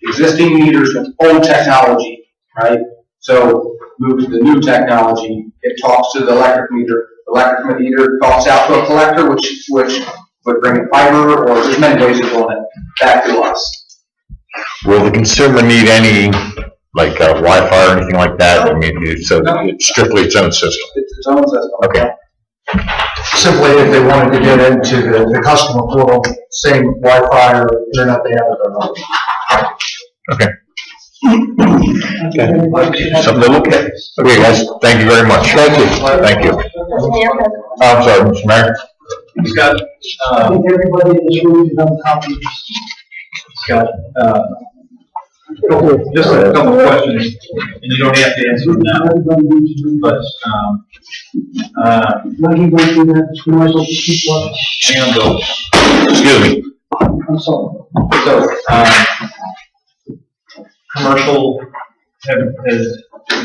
existing meters with old technology, right? So move to the new technology. It talks to the electric meter. The electric meter talks out to a collector, which would bring fiber, or there's many ways of doing it, back to us. Will the consumer need any, like, Wi-Fi or anything like that? So it's strictly its own system? It's its own system. Okay. simply if they wanted to get into the customer portal, same Wi-Fi or internet they have at their home. Okay. Something to look at. Okay, guys, thank you very much. Thank you. Thank you. I'm sorry, Mr. Mayor. Scott, I think everybody in this room should have a copy of this. Scott, just a couple of questions, and you don't have to answer them now, Everybody needs to read but, Let me go through that, just might as well just keep going. hang on, Bill. Excuse me. I'm sorry. So, commercial, have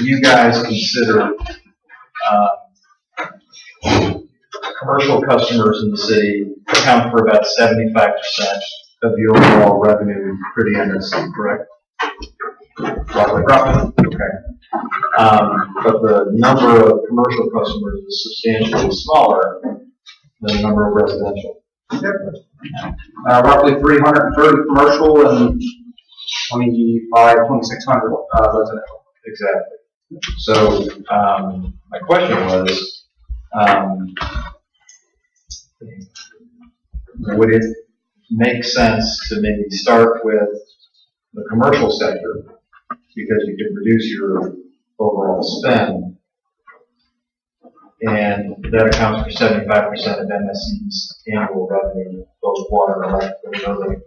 you guys considered, commercial customers in the city account for about 75% of the overall revenue for the MSC, correct? Roughly. Okay. But the number of commercial customers is substantially smaller than the number of residential. Roughly 330 commercial and 2,600 residential. Exactly. So, my question was, would it make sense to maybe start with the commercial sector, because you can reduce your overall spend, and that accounts for 75% of MSC's annual revenue, both water and electric,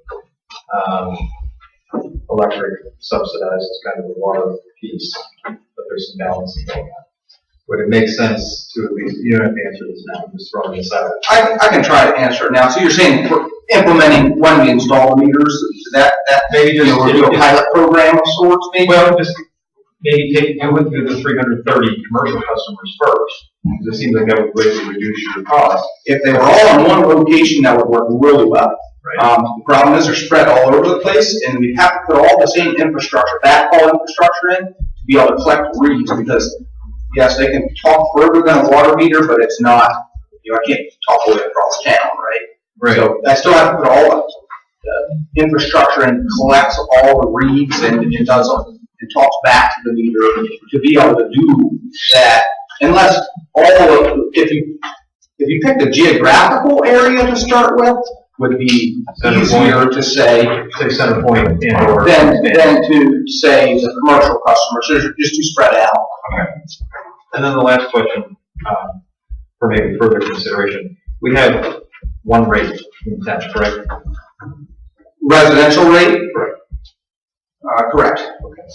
electric subsidizes kind of the water piece, but there's some balancing going on. Would it make sense to at least, you don't have to answer this now, I'm just throwing this out. I can try to answer it now. So you're saying for implementing when we install the meters, that Maybe just we'll do a pilot program of sorts, maybe? Well, just maybe do it through the 330 commercial customers first, because it seems like that would greatly reduce your cost. If they were all in one location, that would work really well. Right. The problem is they're spread all over the place, and we have to put all the same infrastructure, backhaul infrastructure in to be able to collect reads, because yes, they can talk further than a water meter, but it's not, I can't talk all the way across town, right? Right. So I still have to put all the infrastructure and collects all the reads and does, and talks back to the meter to be able to do that, unless if you pick the geographical area to start with, would be easier to say Center Point and/or. than to say the commercial customers, they're just too spread out. Okay. And then the last question, for maybe further consideration. We have one rate in town, correct? Residential rate? Correct. Correct. Okay.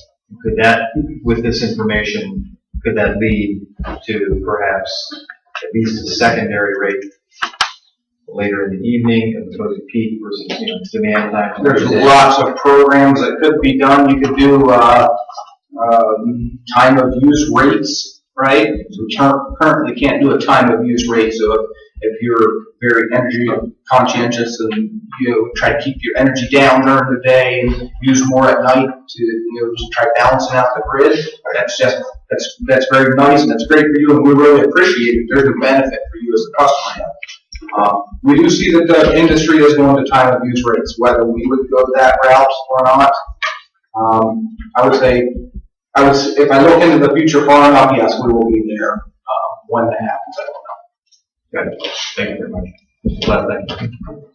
Could that, with this information, could that lead to perhaps at least a secondary rate later in the evening as opposed to peak versus, demand time? There's lots of programs that could be done. You could do, time of use rates, right? So we currently can't do a time of use rate, so if you're very energy conscientious and, try to keep your energy down during the day and use more at night to, just try balancing out the grid, that's very nice and that's great for you and we really appreciate it. There's a benefit for you as a customer. We do see that the industry is going to time of use rates, whether we would go that route or not. I would say, if I look into the future far enough, yes, we will be there. When that happens, I don't know. Good. Thank you very much. Last thing.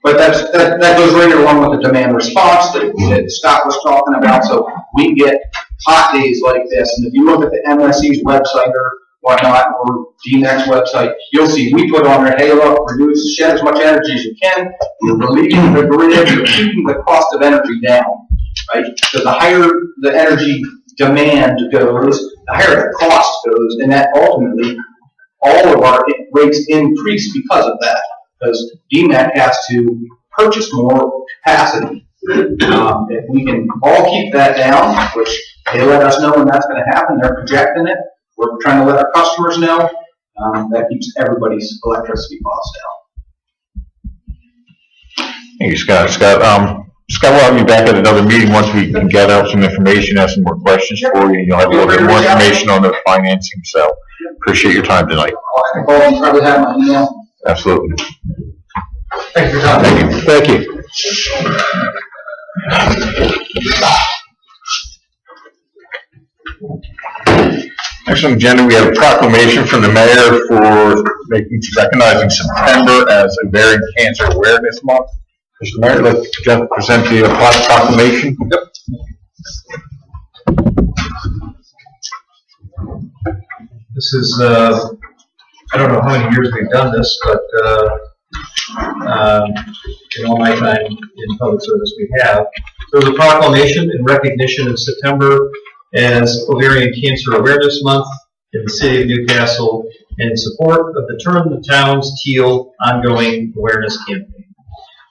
But that goes right along with the demand response that Scott was talking about. So we get hot days like this, and if you look at the MSC's website or whatnot, or DNEX's website, you'll see we put on there, hey, look, shed as much energy as you can. You're relieving the grid. You're keeping the cost of energy down, right? Because the higher the energy demand goes, the higher the cost goes, and that ultimately all of our rates increase because of that. Because DNEX has to purchase more capacity. If we can all keep that down, which they let us know when that's going to happen, they're projecting it. We're trying to let our customers know. That keeps everybody's electricity costs down. Thank you, Scott. Scott, we'll have you back at another meeting once we can gather up some information, have some more questions for you, and you'll have a little bit more information on the financing, so appreciate your time tonight. You probably have my email. Absolutely. Thank you for your time. Thank you. Next on the agenda, we have a proclamation from the mayor for recognizing September as Ovarian Cancer Awareness Month. Mr. Mayor, let's present the proclamation. Yep. This is, I don't know how many years we've done this, but in all my time in public service we have. There was a proclamation in recognition of September as Ovarian Cancer Awareness Month in the city of Newcastle and in support of the Turn the Town's Teal ongoing awareness campaign.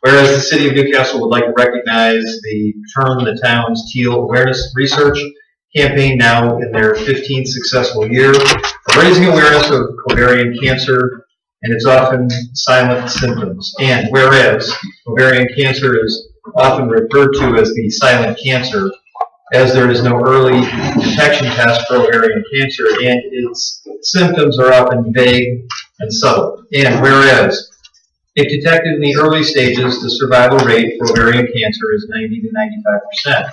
Whereas the city of Newcastle would like to recognize the Turn the Town's Teal awareness research campaign now in their 15th successful year of raising awareness of ovarian cancer and its often silent symptoms. And whereas ovarian cancer is often referred to as the silent cancer, as there is no early detection test for ovarian cancer and its symptoms are often vague and subtle. And whereas if detected in the early stages, the survival rate for ovarian cancer is 90 to 95%.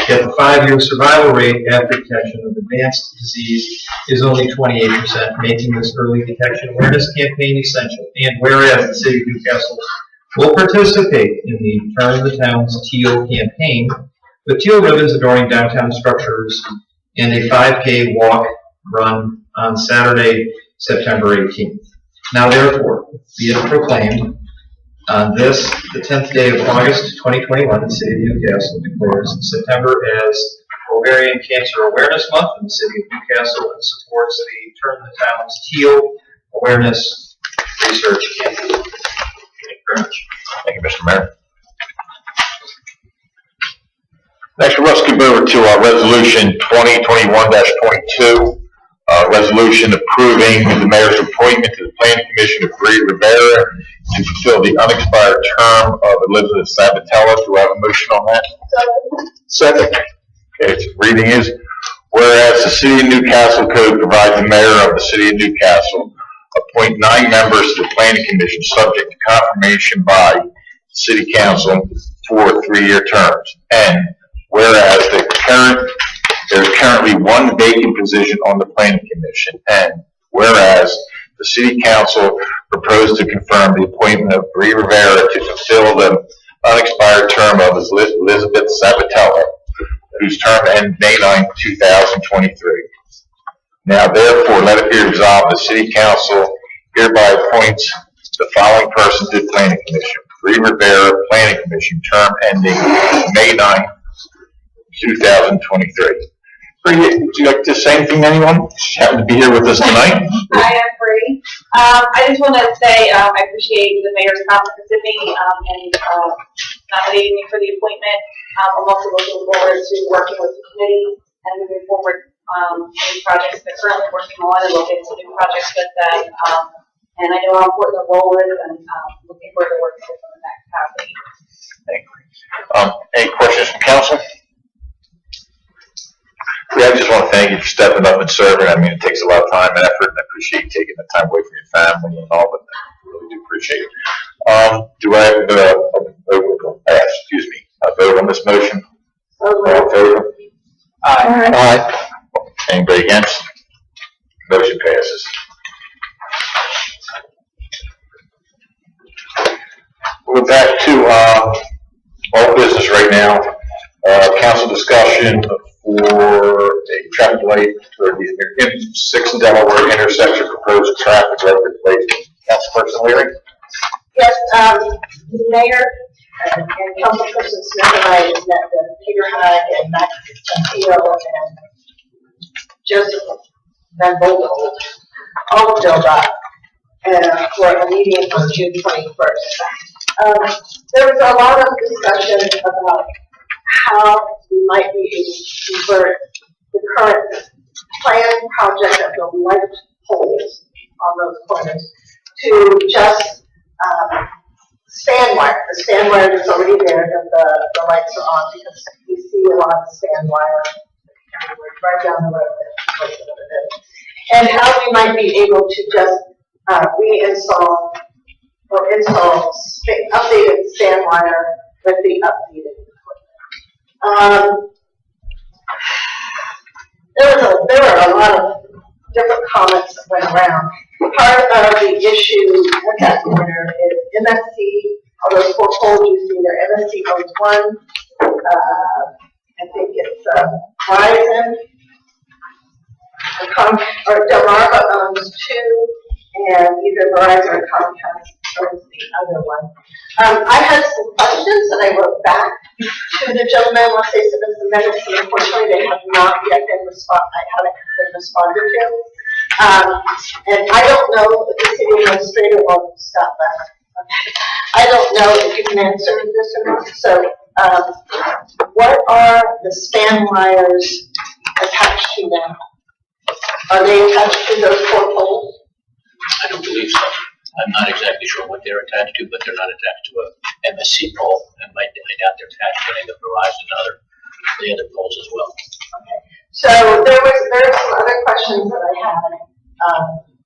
Yet the 5-year survival rate after detection of advanced disease is only 28%, making this early detection awareness campaign essential. And whereas the city of Newcastle will participate in the Turn the Town's Teal campaign with teal ribbons adorning downtown structures and a 5K walk run on Saturday, September 18th. Now therefore, be it proclaimed, on this, the 10th day of August 2021, the city of Newcastle declares September as Ovarian Cancer Awareness Month in the city of Newcastle and supports the Turn the Town's Teal Awareness Research Campaign. Thank you very much. Thank you, Mr. Mayor. Next, we'll skip over to Resolution 2021-22. Resolution approving the mayor's appointment to the Planning Commission of Bree Rivera to fulfill the unexpired term of Elizabeth Sabatella. Do I have a motion on that? Second. Okay, its reading is, whereas the City of Newcastle Code provides the mayor of the City of Newcastle appoint 9 members to the Planning Commission subject to confirmation by the City Council for 3-year terms. And whereas there is currently 1 vacant position on the Planning Commission, and whereas the City Council proposed to confirm the appointment of Bree Rivera to fulfill the unexpired term of Elizabeth Sabatella, whose term ends May 9, 2023. Now therefore, let it be resolved, the City Council hereby appoints the following person to the Planning Commission. Bree Rivera, Planning Commission, term ending May 9, 2023. Bree, would you like to say anything to anyone? She happened to be here with us tonight. Hi, I'm Bree. I just want to say I appreciate the mayor's confidence in me and nominating me for the appointment. I'm also looking forward to working with the committee and moving forward any projects that we're currently working on and looking into new projects with them. And I know how important the role is, and looking forward to working with them in that capacity. Thank you. Any questions from council? Yeah, I just want to thank you for stepping up and serving. I mean, it takes a lot of time and effort, and I appreciate you taking the time away from your family and all, but I really do appreciate it. Do I have a vote on this motion? All in favor? Aye. Aye. Anybody against? Motion passes. We're back to all business right now. Council discussion for a traffic light for the 6 and Delaware intersection, proposed traffic light replacement. Councilperson Leary? Yes, the mayor and councilperson Smith and I met with Peter High and Max Santillo and Joseph Van Vogel, all of DODOT, for a meeting on June 21st. There was a lot of discussion about how we might be able to convert the current planned project of the light poles on those corners to just span wire. The span wire is already there, that the lights are on, because we see a lot of span wire everywhere, right down the road. And how we might be able to just reinstall or install updated span wire with the updated equipment. There were a lot of different comments that went around. Part of the issue at that corner is MSC, all those 4 poles you see there, MSC owns 1, I think it's Verizon, or Delmarva owns 2, and either Verizon or Comcast owns the other one. I had some questions that I wrote back to the gentleman once they submitted the minutes, and unfortunately they have not yet been haven't been responded to. And I don't know if the city administrator or Scott left. I don't know if you can answer this or not. So, what are the span wires attached to them? Are they attached to those 4 poles? I don't believe so. I'm not exactly sure what they're attached to, but they're not attached to a MSC pole. And I doubt they're attached to any of the Verizon and the other poles as well. Okay. So there are some other questions that I have.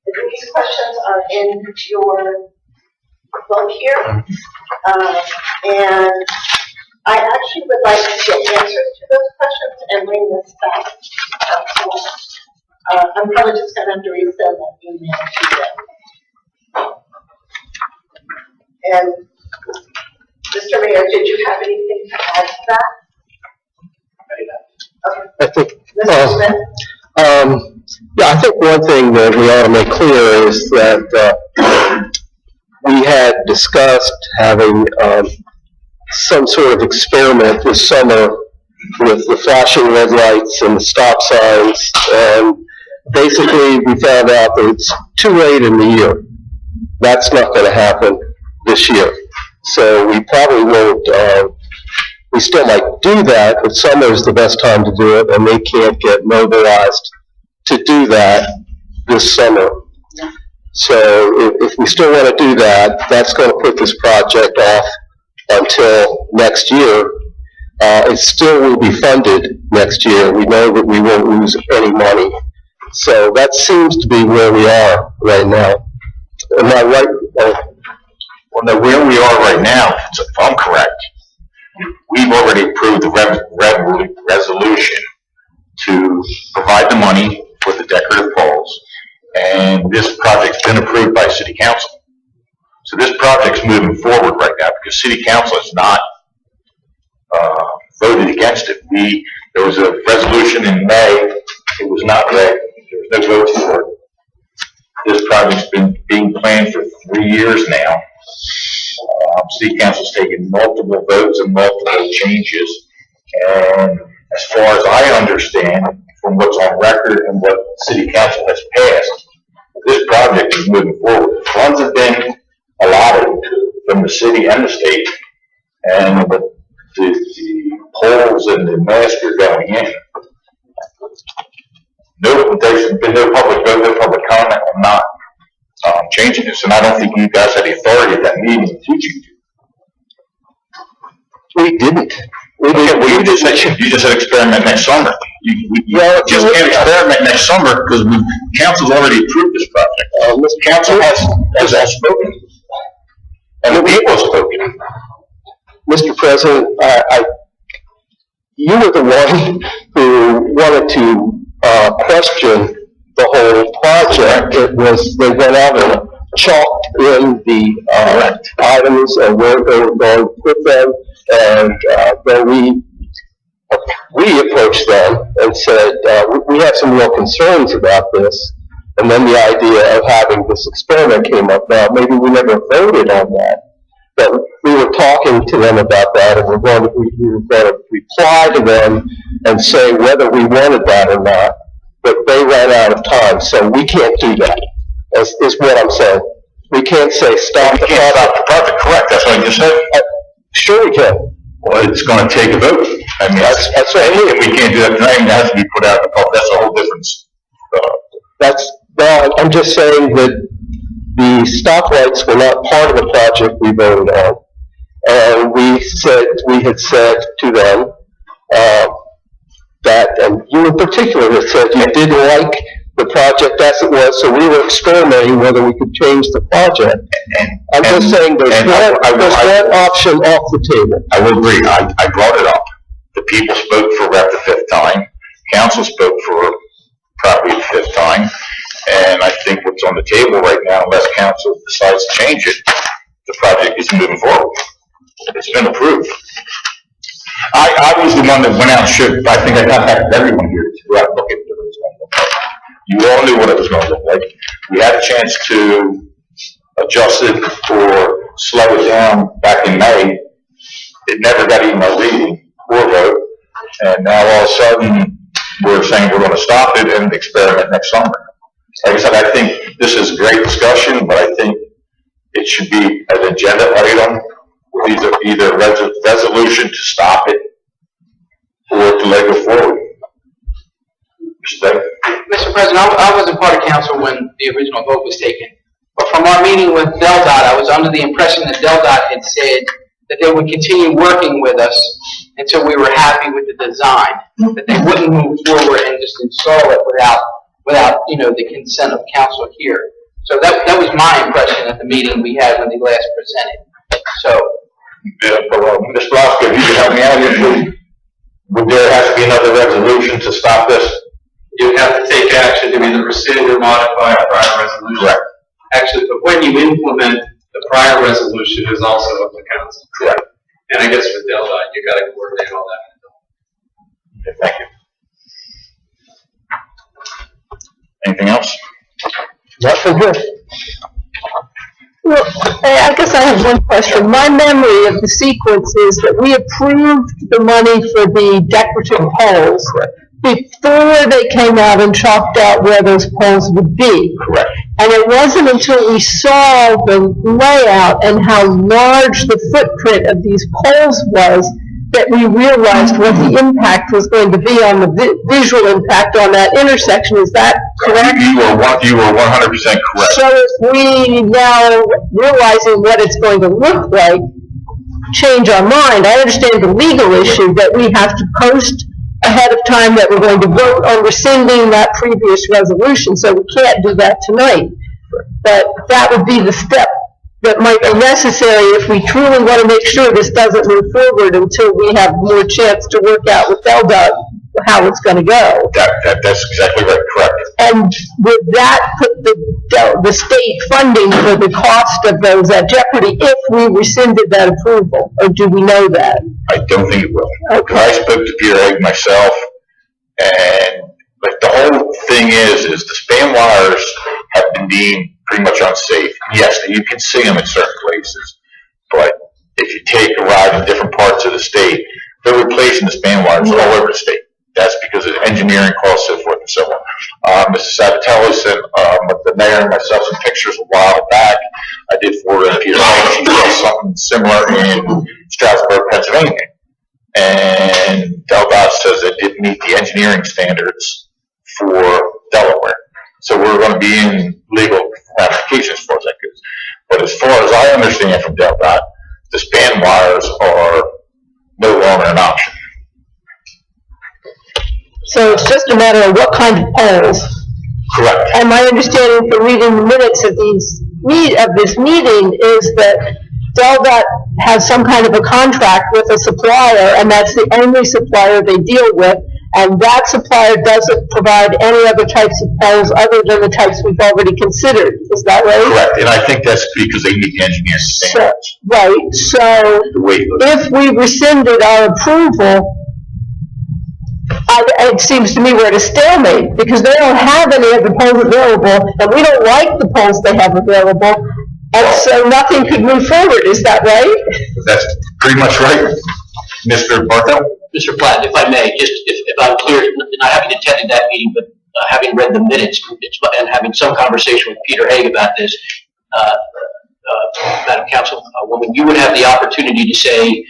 These questions are in your book here. And I actually would like to get answers to those questions and bring this back to council. I'm probably just going to have to resend that email to them. And Mr. Mayor, did you have anything to add to that? Okay. I think, Mr. Smith? yeah, I think one thing that we ought to make clear is that we had discussed having some sort of experiment this summer with the flashing red lights and the stop signs, and basically we found out that it's too late in the year. That's not going to happen this year. So we probably won't, we still might do that, but summer is the best time to do it, and they can't get mobilized to do that this summer. So if we still want to do that, that's going to put this project off until next year. It still will be funded next year. We know that we won't lose any money. So that seems to be where we are right now. Am I right? Well, no, where we are right now, if I'm correct, we've already approved the resolution to provide the money for the decorative poles, and this project's been approved by City Council. So this project's moving forward right now because City Council has not voted against it. There was a resolution in May, it was not read, there was no vote for it. This project's been being planned for 3 years now. City Council's taken multiple votes and multiple changes, and as far as I understand, from what's on record and what City Council has passed, this project is moving forward. Funds have been allotted from the city and the state, and the poles and the masts are going in. No, there's been no public vote, no public comment. I'm not changing this, and I don't think you guys had the authority at that meeting to change it. We didn't. Okay, well, you just said experiment next summer. You just can't experiment next summer because council's already approved this project. Council has all spoken. And the people have spoken. Mr. President, you were the one who wanted to question the whole project. It was, they went out and chalked in the items and where they were going to put them, and then we approached them and said, we have some real concerns about this, and then the idea of having this experiment came up. Now, maybe we never voted on that, but we were talking to them about that, and we were going to reply to them and say whether we wanted that or not, but they ran out of time, so we can't do that, is what I'm saying. We can't say stop the project. Stop the project, correct, that's what I just said. Sure we can. Well, it's going to take a vote. I mean, that's what I mean. We can't do that tonight, and it has to be put out in the public. That's a whole difference. Well, I'm just saying that the stoplights were not part of the project we voted on. And we had said to them, that, and you in particular had said you didn't like the project as it was, so we were experimenting whether we could change the project. I'm just saying there's one option off the table. I will agree. I brought it up. The people spoke for Rep the 5th time. Council spoke for probably the 5th time. And I think what's on the table right now, unless council decides to change it, the project is moving forward. It's been approved. I was the one that went out and showed, I think I contacted everyone here to go out and look at what it was going to look like. You all knew what it was going to look like. We had a chance to adjust it for slow it down back in May. It never got even a reading or vote. And now all of a sudden, we're saying we're going to stop it and experiment next summer. Like I said, I think this is great discussion, but I think it should be an agenda item with either resolution to stop it or to let it go forward. Mr. President, I wasn't part of council when the original vote was taken. But from our meeting with DelDOT, I was under the impression that DelDOT had said that they would continue working with us until we were happy with the design, that they wouldn't move forward and just install it without the consent of council here. So that was my impression at the meeting we had when they last presented. So. Mr. Roscoe, you can help me out here, please. Would there have to be another resolution to stop this? You would have to take action to either rescind or modify a prior resolution. Correct. Actually, but when you implement, the prior resolution is also up to council. Correct. And I guess with DelDOT, you got to coordinate all that. Okay, thank you. Anything else? Not from here. Well, I guess I have one question. My memory of the sequence is that we approved the money for the decorative poles before they came out and chalked out where those poles would be. Correct. And it wasn't until we saw the layout and how large the footprint of these poles was that we realized what the impact was going to be on the visual impact on that intersection. Is that correct? You were 100% correct. So if we now, realizing what it's going to look like, change our mind, I understand the legal issue that we have to post ahead of time that we're going to vote on rescinding that previous resolution, so we can't do that tonight. But that would be the step that might be necessary if we truly want to make sure this doesn't move forward until we have more chance to work out with DelDOT how it's going to go. That's exactly right, correct. And would that put the state funding for the cost of those at jeopardy if we rescinded that approval, or do we know that? I don't think it will. Okay. I spoke to Peter Haig myself, and but the whole thing is the span wires have been deemed pretty much unsafe. Yes, you can see them in certain places, but if you take a ride in different parts of the state, they're replacing the span wires all over the state. That's because of engineering costs, so forth and so on. Mr. Sabatello sent the mayor and myself some pictures a while back. I did forward it to Peter Haig. She saw something similar in Stroudsburg, Pennsylvania. And DelDOT says it didn't meet the engineering standards for Delaware. So we're going to be in legal ramifications as far as that goes. But as far as I understand from DelDOT, the span wires are no longer an option. So it's just a matter of what kind of poles. Correct. And my understanding from reading the minutes of this meeting is that DelDOT has some kind of a contract with a supplier, and that's the only supplier they deal with, and that supplier doesn't provide any other types of poles other than the types we've already considered. Is that right? Correct. And I think that's because they meet the engineering standards. Right. So if we rescinded our approval, it seems to me we're at a stalemate, because they don't have any of the poles available, and we don't like the poles they have available, and so nothing could move forward. Is that right? That's pretty much right. Mr. Barthel? Mr. Platt, if I may, just if I'm clear, not having attended that meeting, but having read the minutes and having some conversation with Peter Haig about this, Madam Councilwoman, you would have the opportunity to say,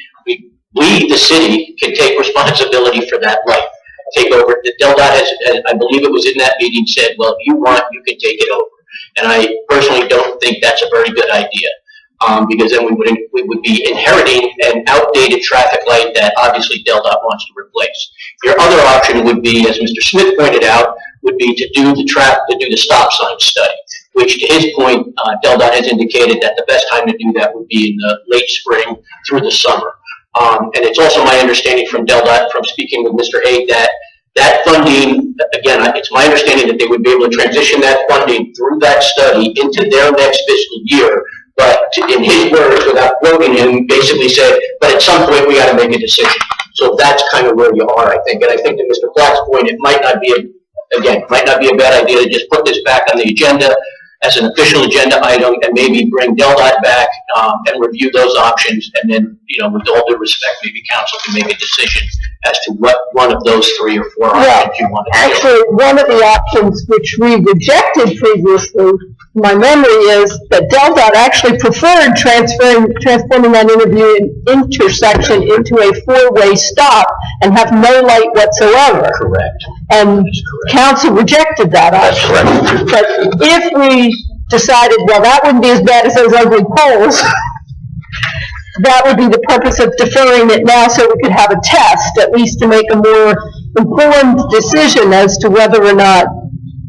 we, the city, can take responsibility for that light. Take over. The DelDOT has, I believe it was in that meeting, said, well, if you want, you can take it over. And I personally don't think that's a very good idea, because then we would be inheriting an outdated traffic light that obviously DelDOT wants to replace. Your other option would be, as Mr. Smith pointed out, would be to do the stop sign study, which to his point, DelDOT has indicated that the best time to do that would be in the late spring through the summer. And it's also my understanding from DelDOT, from speaking with Mr. Haig, that funding, again, it's my understanding that they would be able to transition that funding through that study into their next fiscal year. But in his words, without quoting him, basically said, but at some point we got to make a decision. So that's kind of where you are, I think. And I think to Mr. Platt's point, it might not be a bad idea to just put this back on the agenda as an official agenda item and maybe bring DelDOT back, and review those options. And then, with all due respect, maybe council can make a decision as to what one of those 3 or 4 options you want to do. Actually, one of the options which we rejected previously, my memory is that DelDOT actually preferred transforming that intersection into a 4-way stop and have no light whatsoever. Correct. And council rejected that option. Correct. But if we decided, well, that wouldn't be as bad as those ugly poles, that would be the purpose of deferring it now, so we could have a test, at least to make a more informed decision as to whether or not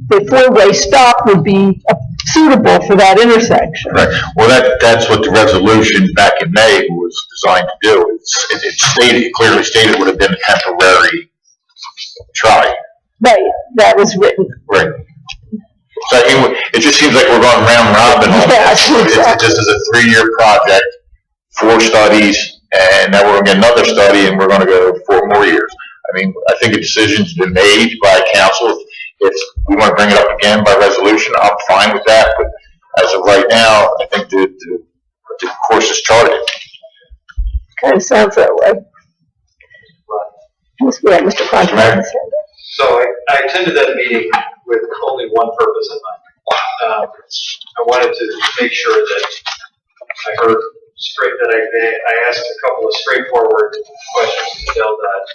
the 4-way stop would be suitable for that intersection. Right. Well, that's what the resolution back in May was designed to do. It clearly stated it would have been a temporary try. Right, that was written. Right. So it just seems like we're going round robin on Yes, this. exactly. This is a 3-year project, 4 studies, and now we're going to get another study, and we're going to go 4 more years. I mean, I think a decision's been made by council. If we want to bring it up again by resolution, I'm fine with that, but as of right now, I think the course is charted. Kind of sounds that way. Mr. Conrad. So I attended that meeting with only one purpose in mind. I wanted to make sure that I heard straight, that I asked a couple of straightforward questions to DelDOT.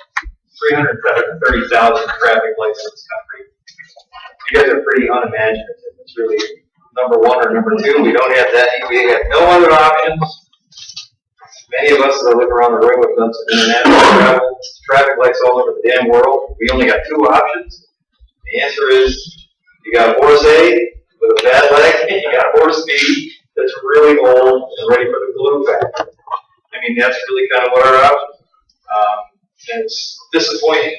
330,000 traffic lights in this country. You guys are pretty unimaginative. It's really number 1 or number 2. We don't have that. We have no other options. Many of us that live around the road with us international travel, traffic lights all over the damn world. We only got 2 options. The answer is you got horse A with a bad leg, and you got horse B that's really old and ready for the glue factory. I mean, that's really kind of what our options are. And it's disappointing,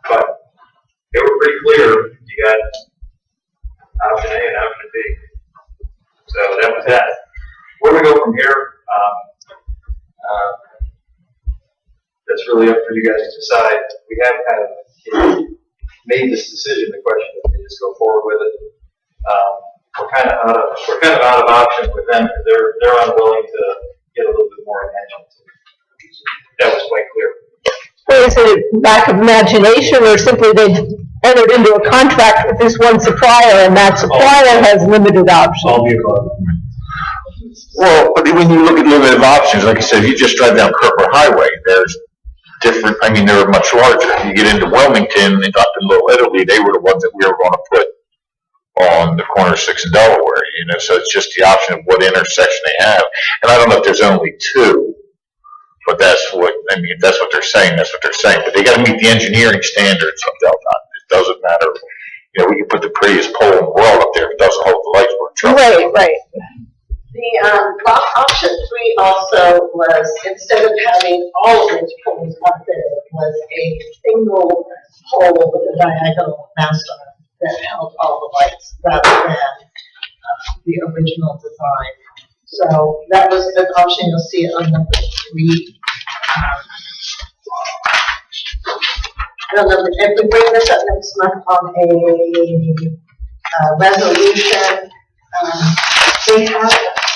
but they were pretty clear. You got option A and option B. So that was that. Where we go from here, that's really up for you guys to decide. We have kind of made this decision. The question is, we just go forward with it. We're kind of out of option with them because they're unwilling to get a little bit more imaginative. That was quite clear. Or is it lack of imagination, or simply they've entered into a contract with this one supplier, and that supplier has limited options? All the above. Well, but when you look at limited options, like I said, if you just drive down Kirkwood Highway, there's different, I mean, they're much larger. You get into Wilmington and up in Little Italy, they were the ones that we were going to put on the corner of 6 and Delaware, so it's just the option of what intersection they have. And I don't know if there's only 2, but that's what, I mean, if that's what they're saying, that's what they're saying. But they gotta meet the engineering standards of DelDOT. It doesn't matter, we can put the prettiest pole in the world up there, if it doesn't hold the lights, we're in trouble. Right. The option 3 also was, instead of having all of those poles up there, was a single pole with a diagonal mast on it that held all the lights rather than the original design. So that was an option. You'll see it on number 3. If we bring this up next month on a resolution, we have a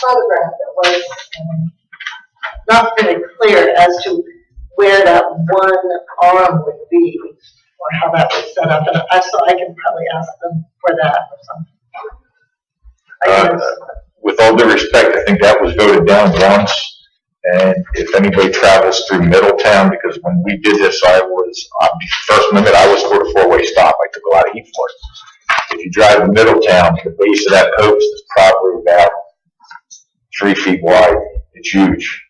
photograph that was not really clear as to where that one arm would be or how that was set up. And I can probably ask them for that or something. With all due respect, I think that was voted down once. And if anybody travels through Middletown, because when we did this, I was on the first limit, I was for the 4-way stop. I took a lot of heat for it. If you drive to Middletown, the base of that post is probably about 3 feet wide. It's huge.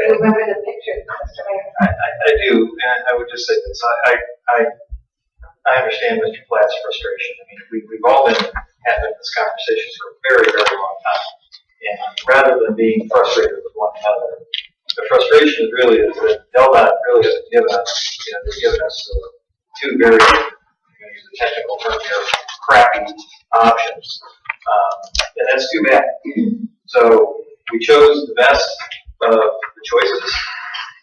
Remember the picture, Mr. Mayor? I do, and I would just say this. I understand Mr. Platt's frustration. I mean, we've all been having this conversation for a very, very long time. And rather than being frustrated with one another, the frustration really is that DelDOT really hasn't given us, they've given us 2 very, I'm going to use the technical term here, crappy options. And that's too bad. So we chose the best of the choices,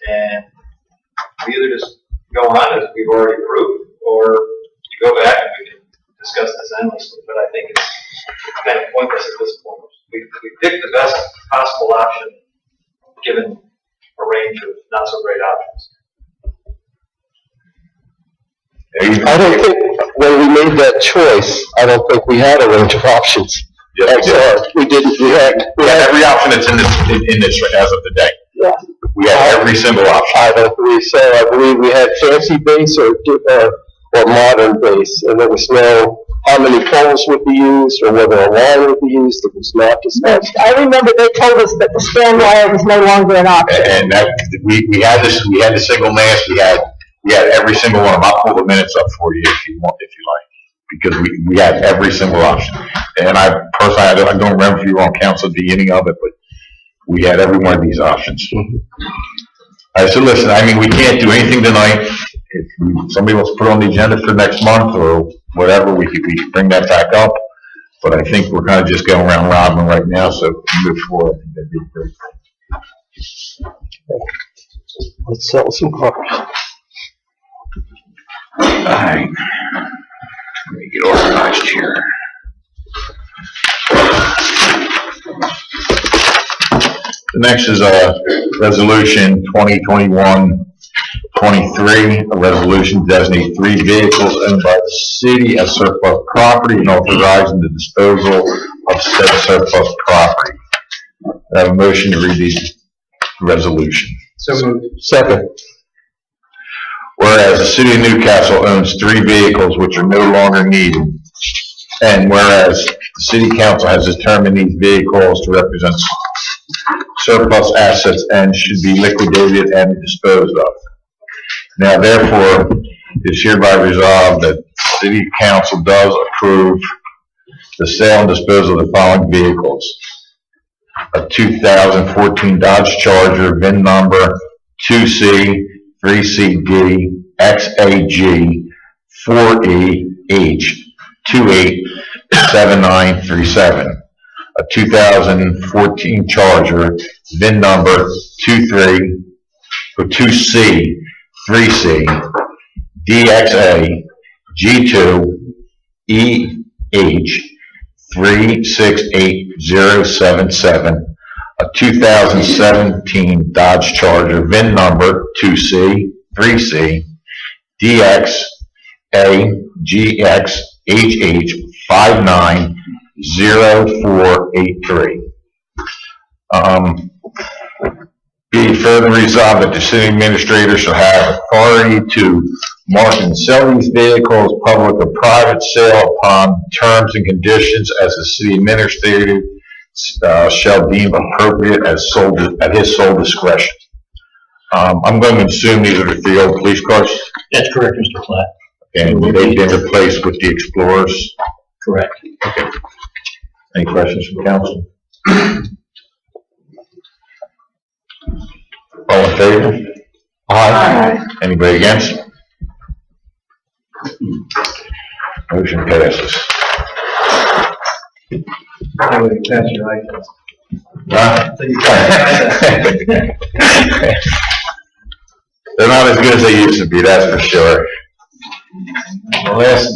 and we either just go on as we've already approved, or you go back and we can discuss this endlessly. But I think it's kind of pointless at this point. We picked the best possible option, given a range of not so great options. I don't think, when we made that choice, I don't think we had a range of options. Yes, we did. We didn't, we had Every option that's in this as of today. Yeah. We had every single option. I don't believe so. I believe we had fancy base or modern base, and there was no, how many poles would be used, or whether a line would be used. It was not discussed. I remember they told us that the span wire was no longer an option. And that, we had this, we had the single mast, we had every single one of them. I'll pull the minutes up for you if you want, if you like. Because we had every single option. And I personally, I don't remember if you were on council at the beginning of it, but we had every one of these options. All right, so listen, I mean, we can't do anything tonight. If somebody wants to put on the agenda for next month or whatever, we could bring that back up. But I think we're kind of just going around robin right now, so move forward. I think that'd be great. Let's sell some cars. All right. Let me get organized here. The next is resolution 2021-23, a resolution designating 3 vehicles owned by the city as surplus property and authorizing the disposal of said surplus property. I have a motion to read the resolution. So moved. Second. Whereas the city of Newcastle owns 3 vehicles which are no longer needed, and whereas the city council has determined these vehicles to represent surplus assets and should be liquidated and disposed of. Now therefore, it is hereby resolved that the city council does approve the sale and disposal of the following vehicles. A 2014 Dodge Charger, VIN number 2C3CD XAG 4EH 287937. A 2014 Charger, VIN number 2C3C DXA G2EH 368077. A 2017 Dodge Charger, VIN number 2C3C DXA GX HH 590483. Be it further resolved that the city administrator shall have authority to market and sell these vehicles, public or private sale, upon terms and conditions as the city administrator shall deem appropriate at his sole discretion. I'm going to assume these are the 3 old police cars, That's correct, Mr. Platt. and they've been replaced with the Explorers. Correct. Okay. Any questions from council? All in favor? Aye. Anybody against? Motion passes. I would pass your items. They're not as good as they used to be, that's for sure. The last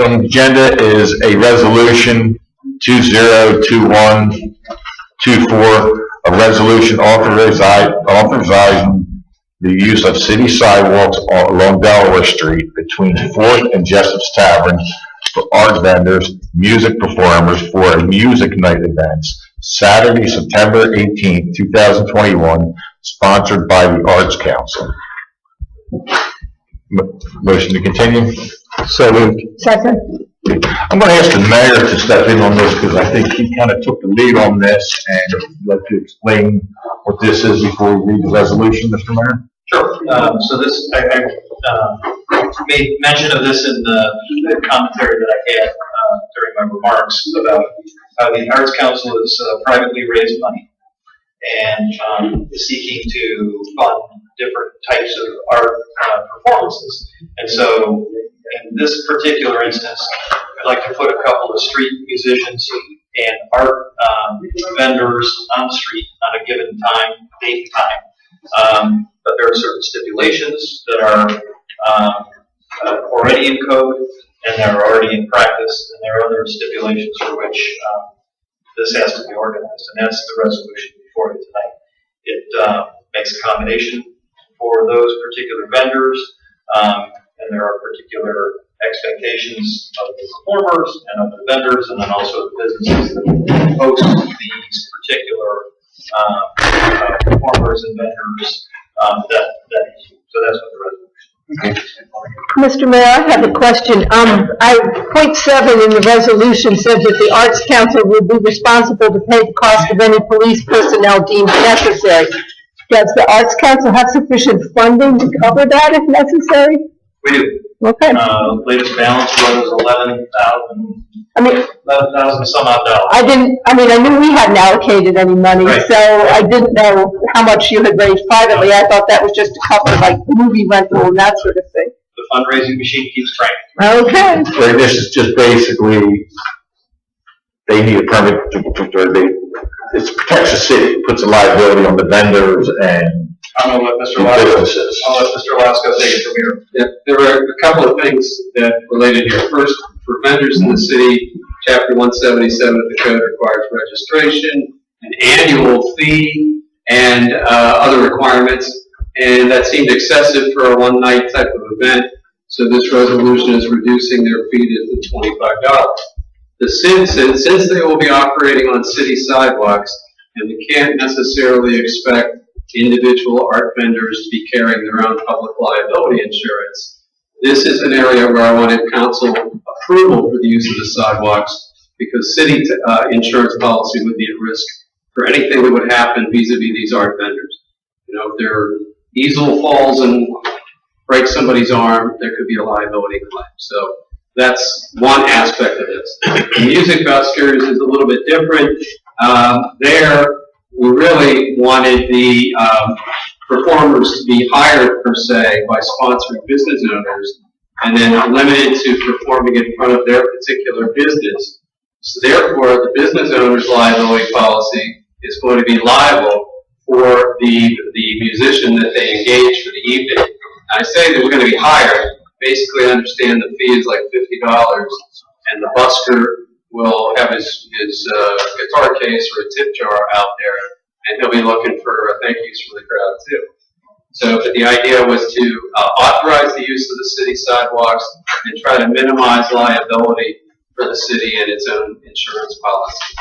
on the agenda is a resolution 2021-24, a resolution authorizing the use of city sidewalks along Delaware Street between 4th and Jessup's Tavern for art vendors, music performers for a music night events, Saturday, September 18th, 2021, sponsored by the Arts Council. Motion to continue? So moved. Second. I'm going to ask the mayor to step in on this because I think he kind of took the lead on this, and I'd like to explain what this is before we read the resolution, Mr. Mayor. Sure. So this, I made mention of this in the commentary that I had during my remarks about how the Arts Council is privately raised money and is seeking to fund different types of art performances. And so in this particular instance, I'd like to put a couple of street musicians and art vendors on the street on a given time, date and time. But there are certain stipulations that are already in code and they're already in practice, and there are other stipulations for which this has to be organized, and that's the resolution before you tonight. It makes accommodation for those particular vendors, and there are particular expectations of the performers and of the vendors, and then also the businesses that host these particular performers and vendors. So that's what the resolution. Mr. Mayor, I have a question. Point 7 in the resolution says that the Arts Council will be responsible to pay the cost of any police personnel deemed necessary. Does the Arts Council have sufficient funding to cover that if necessary? We do. Okay. Latest balance was 11,000. I mean, 11,000 some odd dollars. I knew we hadn't allocated any money, Right. so I didn't know how much you had raised privately. I thought that was just to cover like movie rental and that sort of thing. The fundraising machine keeps cranking. Okay. Right, this is just basically, they need a permit it protects the city, puts a liability on the vendors and I'm gonna let Mr. businesses. I'll let Mr. Lasko take it from here. Yeah, there are a couple of things that related here. First, for vendors in the city, Chapter 177 of the code requires registration, an annual fee, and other requirements. And that seemed excessive for a one-night type of event. So this resolution is reducing their fee to $25. Since they will be operating on city sidewalks, and we can't necessarily expect individual art vendors to be carrying their own public liability insurance, this is an area where I wanted council approval for the use of the sidewalks, because city insurance policy would be at risk for anything that would happen vis-a-vis these art vendors. You know, if their easel falls and breaks somebody's arm, there could be a liability claim. So that's one aspect of this. The music buskers is a little bit different. There, we really wanted the performers to be hired, per se, by sponsoring business owners, and then limited to performing in front of their particular business. So therefore, the business owner's liability policy is going to be liable for the musician that they engage for the evening. I say that we're going to be hired. Basically, understand the fee is like $50, and the busker will have his guitar case or a tip jar out there, and he'll be looking for thank yous from the crowd too. So, but the idea was to authorize the use of the city sidewalks and try to minimize liability for the city and its own insurance policy.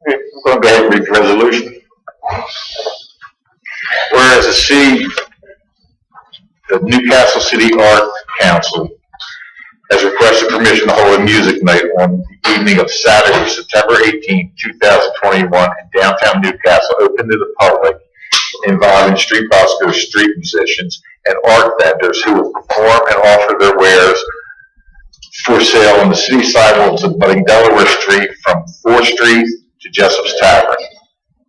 I'm going to go ahead and read the resolution. Whereas the Newcastle City Art Council has requested permission to hold a music night on the evening of Saturday, September 18, 2021 in downtown Newcastle, open to the public, involving street buskers, street musicians, and art vendors who will perform and offer their wares for sale on the city sidewalks abutting Delaware Street from 4th Street to Jessup's Tavern.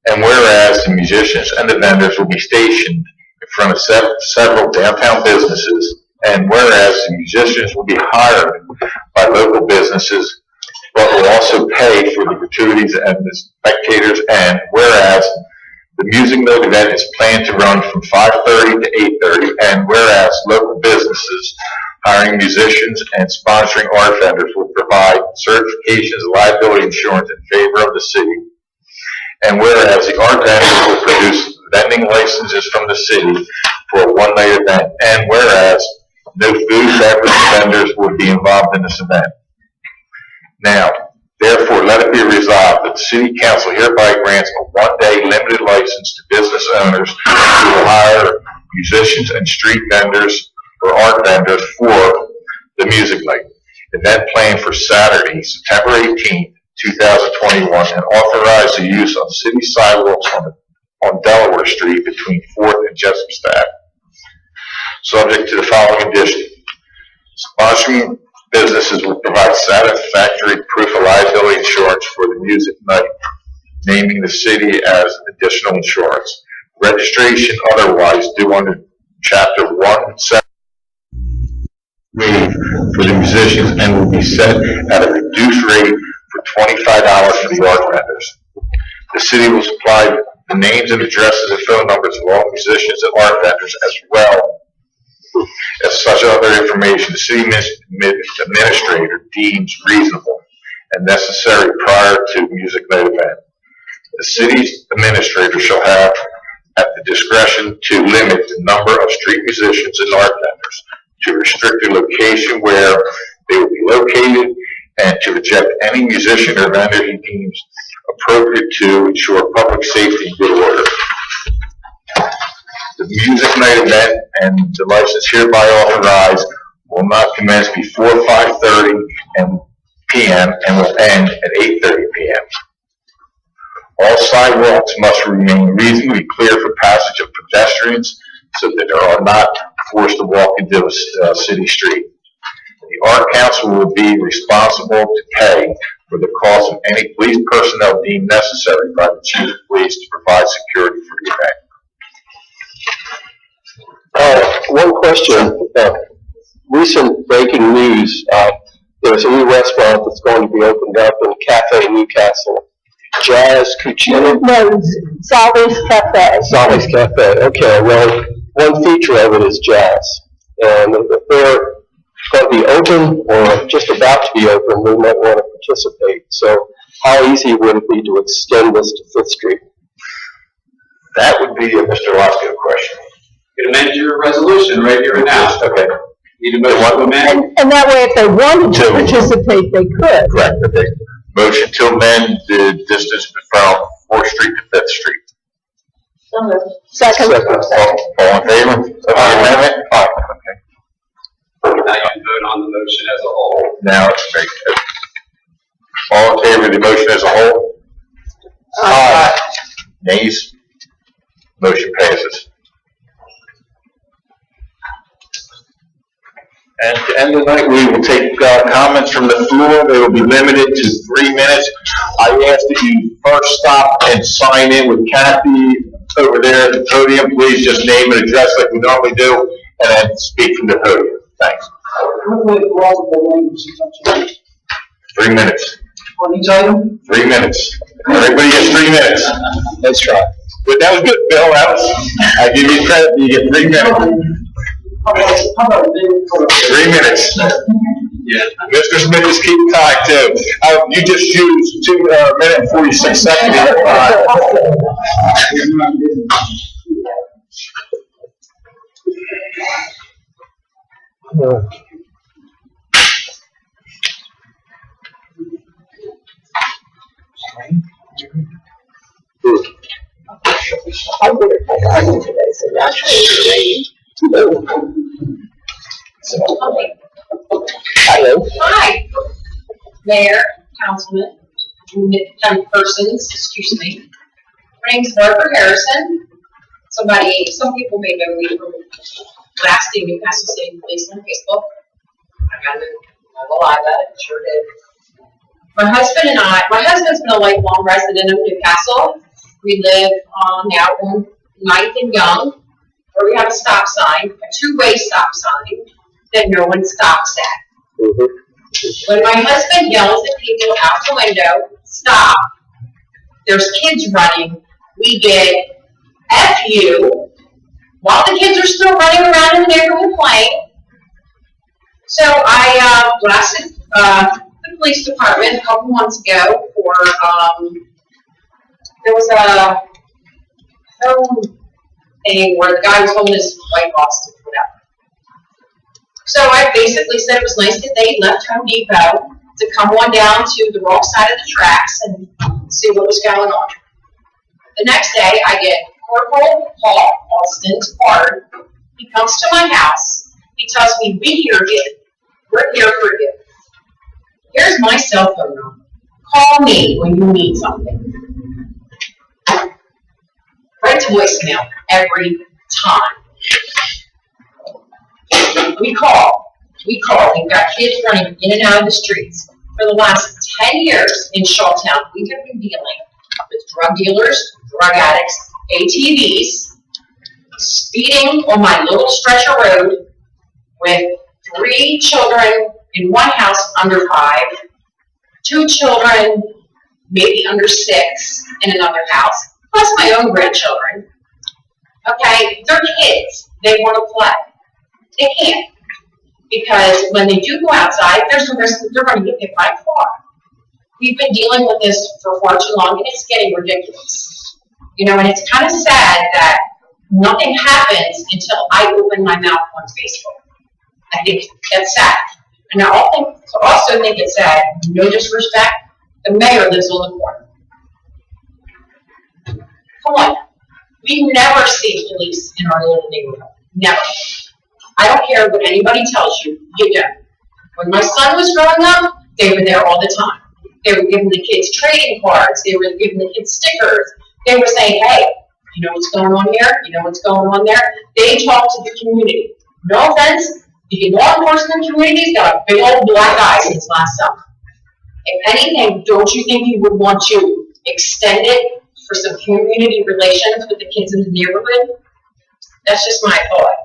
And whereas the musicians and the vendors will be stationed in front of several downtown businesses, and whereas the musicians will be hired by local businesses, but will also pay for the gratuities and the spectators, and whereas the music night event is planned to run from 5:30 to 8:30, and whereas local businesses hiring musicians and sponsoring art vendors will provide certifications of liability insurance in favor of the city, and whereas the art vendors will produce vending licenses from the city for a one-night event, and whereas no food beverage vendors will be involved in this event. Now, therefore, let it be resolved that the City Council hereby grants a one-day limited license to business owners who will hire musicians and street vendors or art vendors for the music night. Event planned for Saturday, September 18th, 2021, and authorize the use of city sidewalks on Delaware Street between 4th and Jessup's Tavern, subject to the following addition. Sponsoring businesses will provide satisfactory proof of liability insurance for the music night, naming the city as additional insurance. Registration otherwise due under Chapter 170 for the musicians and will be set at a reduced rate for $25 for the art vendors. The city will supply the names and addresses and phone numbers of all musicians and art vendors, as well If such other information the city administrator deems reasonable and necessary prior to music night event. The city's administrator shall have at the discretion to limit the number of street musicians and art vendors, to restrict the location where they will be located, and to reject any musician or vendor he deems appropriate to ensure public safety and good order. The music night event and the license hereby authorized will not commence before 5:30 p.m. and will end at 8:30 p.m. All sidewalks must remain reasonably clear for passage of pedestrians so that they are not forced to walk into a city street. The Art Council will be responsible to pay for the cost of any police personnel deemed necessary by the chief of police to provide security for the event. One question, recent breaking news, there's a new restaurant that's going to be opened up in Cafe Newcastle. Jazz Cucina? No, Sally's Cafe. Sally's Cafe, okay, well, one feature of it is jazz. And if they're going to be open or just about to be open, we might want to participate. So how easy would it be to extend this to Fifth Street? That would be a Mr. Lasko question. You can amend your resolution right here and now. Okay. Need a motion to amend? And that way, if they wanted to participate, they could. Correct, okay. Motion to amend the distance from 4th Street to 5th Street. So moved. Second. All in favor of the amendment? Aye. Okay. Now you can vote on the motion as a whole. Now it's very good. All in favor of the motion as a whole? Aye. Nays? Motion passes. And to end the night, we will take comments from the floor. They will be limited to 3 minutes. I ask that you first stop and sign in with Kathy over there at the podium. Please just name and address like we normally do, and then speak from the podium. Thanks. 3 minutes. On each item? 3 minutes. Everybody gets 3 minutes. Let's try. But that was good, Bill. I give you credit. You get 3 minutes. 3 minutes. Yeah. Mr. Smith is keeping time too. You just used 2 minutes and 46 seconds. I would have forgotten today, so naturally. Hello. Hi, Mayor, Councilman, persons, excuse me. My name's Barbara Harrison. Some people may know me from blasting Newcastle City Police on Facebook. I got it, I'm alive at it, sure did. My husband's been a lifelong resident of Newcastle. We live now on 9th and Young, where we have a stop sign, a two-way stop sign that no one stops at. When my husband yells at people out the window, stop, there's kids running, we get F you, while the kids are still running around in the neighborhood playing. So I blasted the police department a couple months ago for, there was a home thing where the guy was holding his white Boston or whatever. So I basically said it was nice that they left Home Depot to come on down to the wrong side of the tracks and see what was going on. The next day, I get Corporal Paul Austin's card. He comes to my house. He tells me, we hear you. We're here for you. Here's my cell phone number. Call me when you need something. Right to voicemail every time. We call. We've got kids running in and out of the streets. For the last 10 years in Shawtown, we have been dealing with drug dealers, drug addicts, ATVs, speeding on my little stretch of road with 3 children in one house under 5, 2 children maybe under 6 in another house, plus my own grandchildren. Okay, they're kids. They want to play. They can't. Because when they do go outside, there's a risk that they're going to get hit by a car. We've been dealing with this for far too long, and it's getting ridiculous. You know, and it's kind of sad that nothing happens until I open my mouth on Facebook. I think that's sad. And I also think it's sad, no disrespect, the mayor lives on the corner. Come on. We never see police in our little neighborhood. Never. I don't care what anybody tells you, you don't. When my son was growing up, they were there all the time. They were giving the kids trading cards. They were giving the kids stickers. They were saying, hey, you know what's going on here? You know what's going on there? They talk to the community. No offense, the law enforcement community's got a big old black eye since last summer. If anything, don't you think you would want to extend it for some community relations with the kids in the neighborhood? That's just my thought.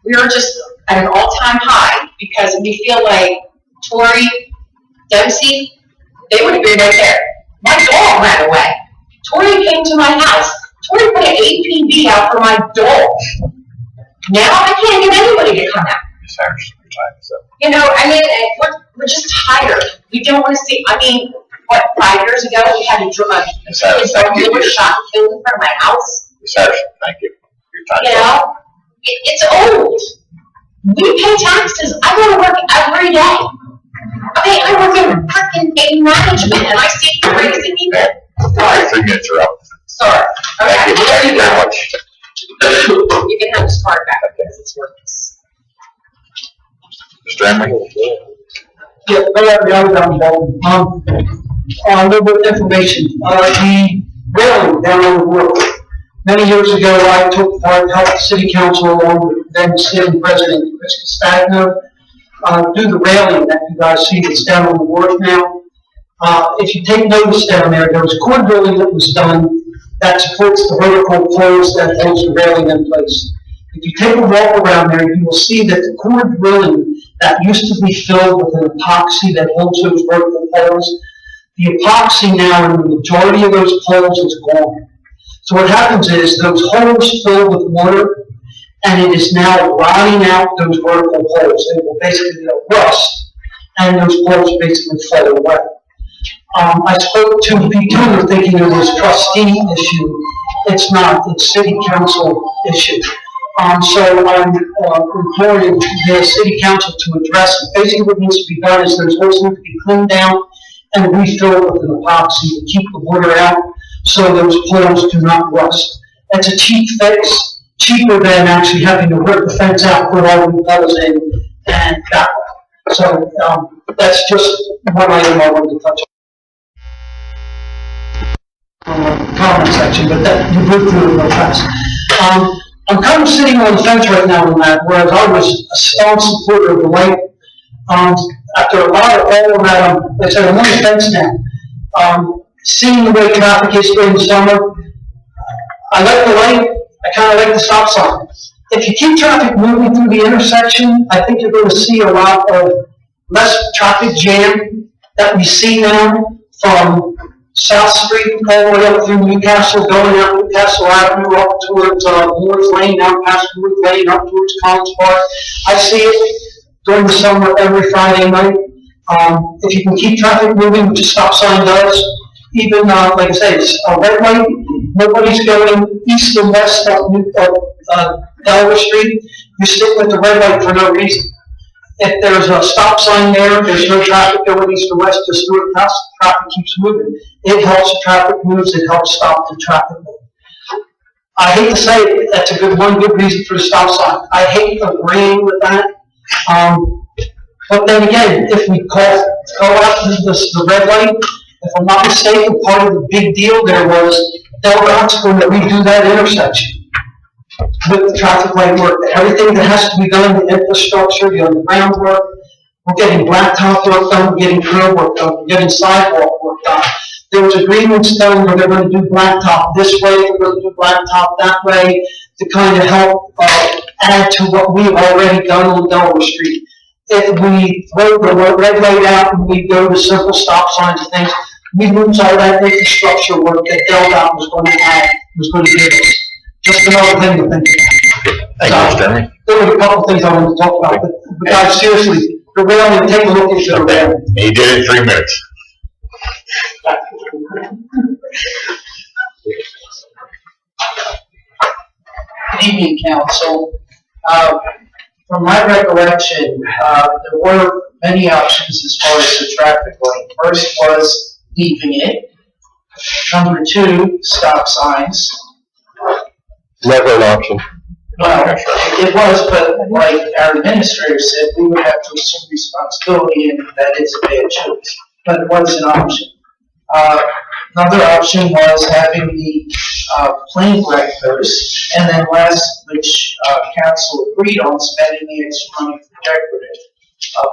We are just at an all-time high because we feel like Tori Dempsey, they would have been right there. My dog ran away. Tori came to my house. Tori put an APB out for my dog. Now I can't get anybody to come out. You know, I mean, we're just tired. We don't want to see, I mean, what, 5 years ago, we had a dog that was shot and killed in front of my house. Thank you. You know, it's old. We pay taxes. I go to work every day. Okay, I work in freaking a management and I see crazy people. All right, 3 minutes are up. Sorry. Okay. Thank you very much. You can have this card back because it's worthless. Mr. Emery? Yeah, a little bit of information. The railing down on the road. Many years ago, I took part, helped the city council along with then sitting president, Chris Castagno, do the railing that you guys see that's down on the wharf now. If you take notice down there, there was cord drilling that was done that supports the vertical poles that holds the railing in place. If you take a walk around there, you will see that the cord drilling that used to be filled with an epoxy that holds those vertical poles, the epoxy now in the majority of those poles is gone. So what happens is those holes fill with water, and it is now rotting out those vertical poles. They will basically rust, and those poles basically fall away. I spoke to P2, thinking it was a trustee issue. It's not. It's city council issue. So I'm imploring the city council to address it. Basically what needs to be done is those holes need to be cleaned down and refilled with an epoxy to keep the water out so those poles do not rust. That's a cheap fix, cheaper than actually having to rip the fence out, put all the poles in, and that. So that's just one item I wanted to touch on. Comment section, but that you moved through it real fast. I'm kind of sitting on the fence right now on that, whereas I was a staunch supporter of the light. After a lot of all around, like I said, I'm on the fence now. Seeing the way traffic is during the summer, I like the light, I kind of like the stop sign. If you keep traffic moving through the intersection, I think you're going to see a lot of less traffic jam that we see now from South Street all the way up through Newcastle, going out Newcastle Avenue, up towards Moore's Lane, out past Moore's Lane, up towards Collins Park. I see it during the summer every Friday night. If you can keep traffic moving, which a stop sign does, even, like I say, it's a red light, nobody's going east and west up Delaware Street, you're sitting with the red light for no reason. If there's a stop sign there, there's no traffic going east or west, just north past, traffic keeps moving. It helps the traffic moves, it helps stop the traffic move. I hate to say it, that's one good reason for the stop sign. I hate agreeing with that. But then again, if we call out the red light, if I'm not mistaken, part of the big deal there was Delcott's going to redo that intersection with the traffic light work. Everything that has to be done, the infrastructure, the underground work, we're getting blacktop work done, we're getting curb work done, we're getting sidewalk work done. There was agreements done where they're going to do blacktop this way, they're going to do blacktop that way, to kind of help add to what we've already done on Delaware Street. If we throw the red light out and we go to simple stop signs and things, we lose all that infrastructure work that DelDOT was going to add, was going to give us. Just another thing to think about. Thank you, Mr. Emery. there were a couple things I wanted to talk about, but guys, seriously, the railing, take a look into the railing. He did it in 3 minutes. Good evening, council. From my recollection, there were many options as far as the traffic light. First was leaving it. Number two, stop signs. Never an option. Well, it was, but like our administrator said, we would have to assume responsibility, and that is a bad choice. But it was an option. Another option was having the plain black post, and then last, which council agreed on, spending the extra money for decorative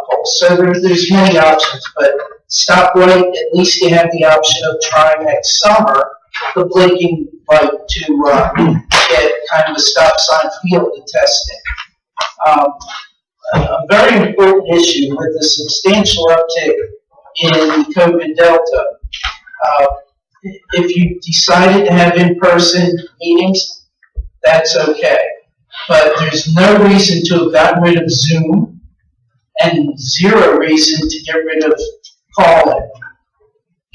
poles. So there's many options, but stoplight, at least you have the option of trying next summer the blinking light to get kind of a stop sign feel to testing. A very important issue with the substantial uptick in COVID Delta. If you decided to have in-person meetings, that's okay. But there's no reason to have gotten rid of Zoom and zero reason to get rid of call-in.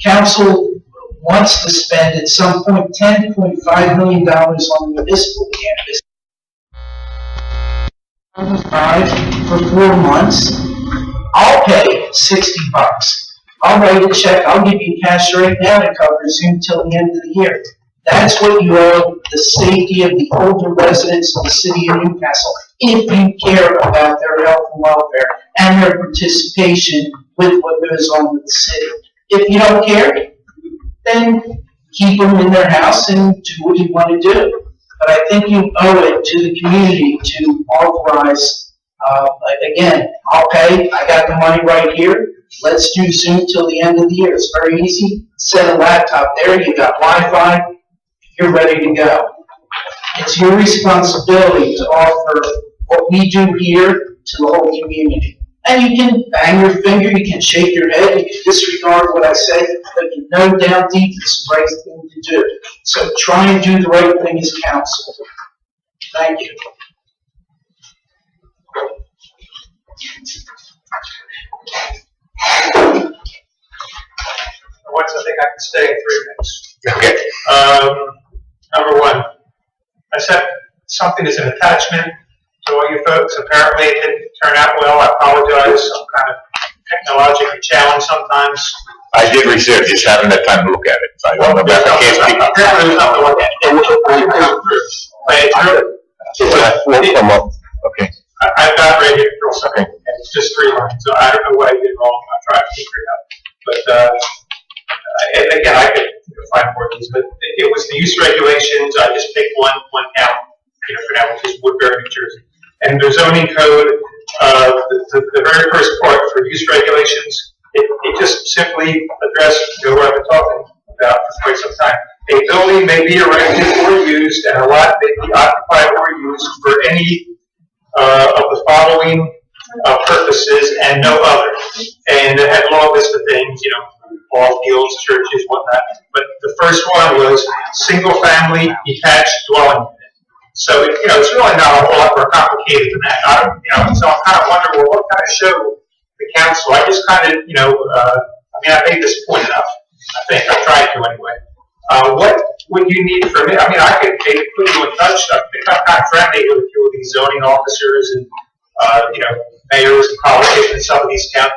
Council wants to spend at some point $10.5 million on municipal campus. For 4 months, I'll pay $60. I'll write a check, I'll give you cash right now to cover Zoom till the end of the year. That's what you owe the safety of the older residents of the city of Newcastle, if you care about their health and welfare and their participation with what goes on with the city. If you don't care, then keep them in their house and do what you want to do. But I think you owe it to the community to authorize, again, I'll pay, I got the money right here. Let's do Zoom till the end of the year. It's very easy. Set a laptop there, you got Wi-Fi, you're ready to go. It's your responsibility to offer what we do here to the whole community. And you can bang your finger, you can shake your head, you can disregard what I say, but you know down deep it's the right thing to do. So try and do the right thing as council. Thank you. Once I think I can stay in 3 minutes. Okay. Number one, I sent something as an attachment to all you folks. Apparently it didn't turn out well. I apologize. I'm kind of technologically challenged sometimes. I did research, just haven't had time to look at it. So I don't know about the case. Apparently there's nothing to look at. We'll come up. Okay. I've got ready to throw something, and it's just 3 lines, so I don't know what I did wrong. I'll try to figure it out. But, and again, I could find more of these, but it was the use regulations. I just picked one count, for now, which is Woodbury, New Jersey. And the zoning code, the very first part for use regulations, it just simply addressed, what I've been talking about for quite some time. A building may be erected or used, and a lot may be occupied or used for any of the following purposes and no other. And it had a long list of things, ball fields, churches, whatnot. But the first one was single-family detached dwelling unit. So, it's really not a whole lot more complicated than that. So I'm kind of wondering, well, what kind of show the council? I just kind of, I made this point enough. I think I tried to anyway. What would you need from me? I could maybe put you in touch. I think I'm kind of friendly with a few of these zoning officers and, mayors and politicians in some of these towns.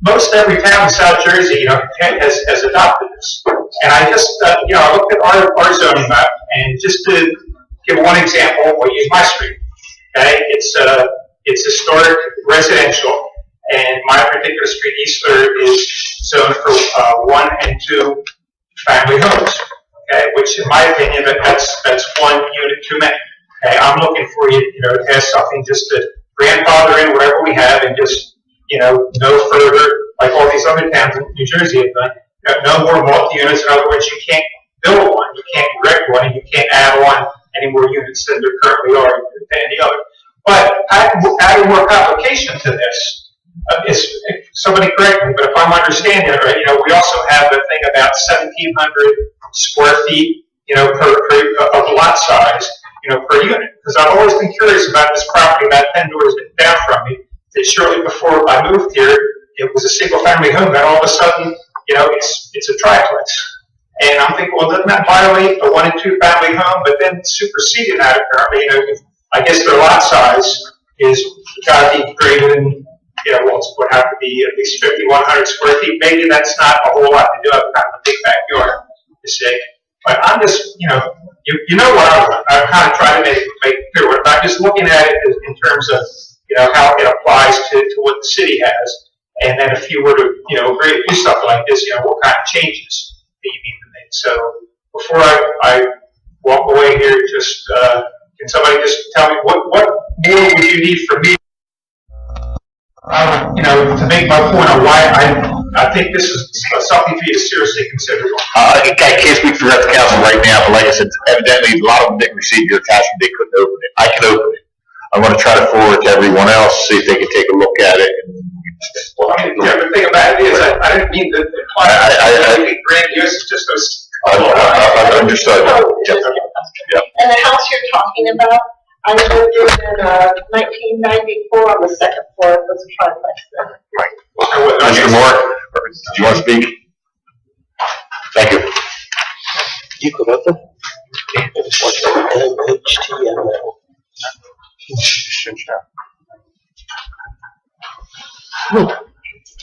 Most every town in South Jersey, has adopted this. And I just, I looked at our zoning map, and just to give one example, we'll use my street. Okay, it's historic residential, and my particular street, East Third, is zoned for 1 and 2 family homes. Okay, which in my opinion, that's 1 unit too many. Okay, I'm looking for you, to have something just to grandfather in whatever we have, and just no further, like all these other towns in New Jersey have done. No more multi-units. In other words, you can't build one, you can't erect one, and you can't add on any more units than there currently are to any other. But adding more complication to this, somebody correct me, but if I'm understanding it right, we also have the thing about 1,700 square feet, per of lot size. per unit. Because I've always been curious about this property about 10 doors down from me, that shortly before I moved here, it was a single-family home, and all of a sudden, it's a triplex. And I'm thinking, well, doesn't that violate a 1 and 2 family home? But then superseding that, apparently, I guess their lot size is got to be greater than, would have to be at least 5,100 square feet. Maybe that's not a whole lot to do. I've got a big backyard, you see. But I'm just, you know what I'm kind of trying to make it clear. I'm just looking at it in terms of, how it applies to what the city has. And then if you were to, agree to do something like this, what kind of changes that you need to make. So before I walk away here, just, can somebody just tell me what more would you need from me? To make my point on why I think this is something for you to seriously consider. I can't speak for the council right now, but like I said, evidently a lot of them didn't receive your attachment, they couldn't open it. I can open it. I'm gonna try to forward it to everyone else, see if they can take a look at it. Well, I mean, the other thing about it is, I didn't mean to imply anything grandiose, it's just those. I understood. Yeah. And the house you're talking about, I lived in 1994 on the second floor, it was a triplex then. Right. Mr. Moore, did you want to speak? Thank you. You could open? HTML.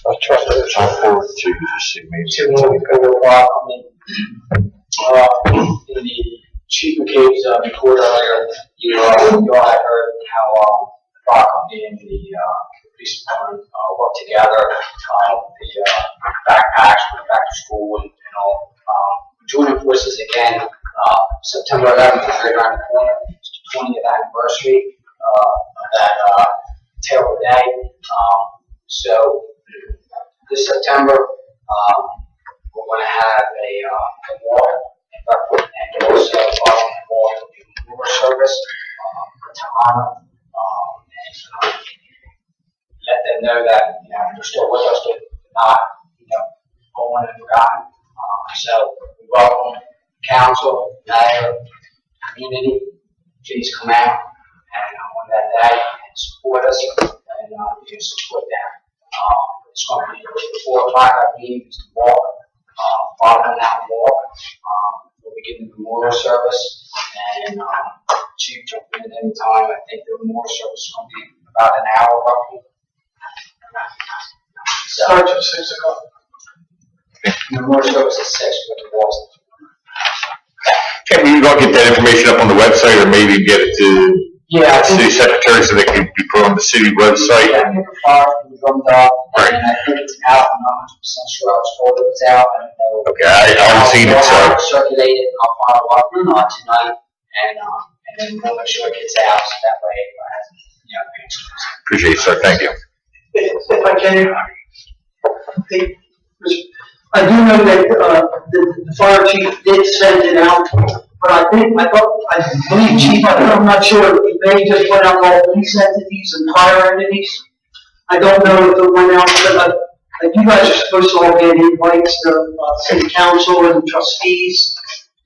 I'll try to. I'll forward to you to see me. To go walk in the Chief McCabe's report earlier, you all had heard how the fire company and the police department work together, the backpacks for back to school and all. Joining forces again, September 11th is right around the corner. It's the 20th anniversary of that terrible day. So this September, we're going to have a walk and also following the walk will be a memorial service to honor and let them know that they're still with us, they're not going and forgotten. So we welcome council, mayor, community. Please come out and on that day and support us and we can support them. It's going to be 4 o'clock, I believe, is the walk. Following that walk, we'll begin the memorial service. And Chief, jump in at any time. I think the memorial service is going to be about an hour roughly. Starts at 6 o'clock. The memorial service is 6 with the walls. Can we get that information up on the website, or maybe get it to Yeah, city secretary so they can be put on the city website? Yeah, I think the file was drummed up, and I think it's out. I'm not 100% sure. I was told it was out. I don't know. Okay, I haven't seen it, so. Circulated. I'll follow up on tonight, and then we'll make sure it gets out so that way it hasn't, Appreciate it, sir, thank you. If I can, I do know that the fire chief did send it out, but I believe chief, I'm not sure, if they just went out to all police entities and fire entities. I don't know if it went out, but you guys are supposed to all get invites to city council and trustees.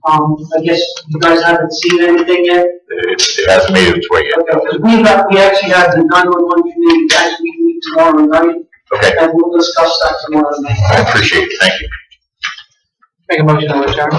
I guess you guys haven't seen anything yet? It hasn't made its way yet. Okay, because we actually have the 911 committee guys meeting tomorrow night. Okay. And we'll discuss that tomorrow night. I appreciate it, thank you. Make a motion to adjourn.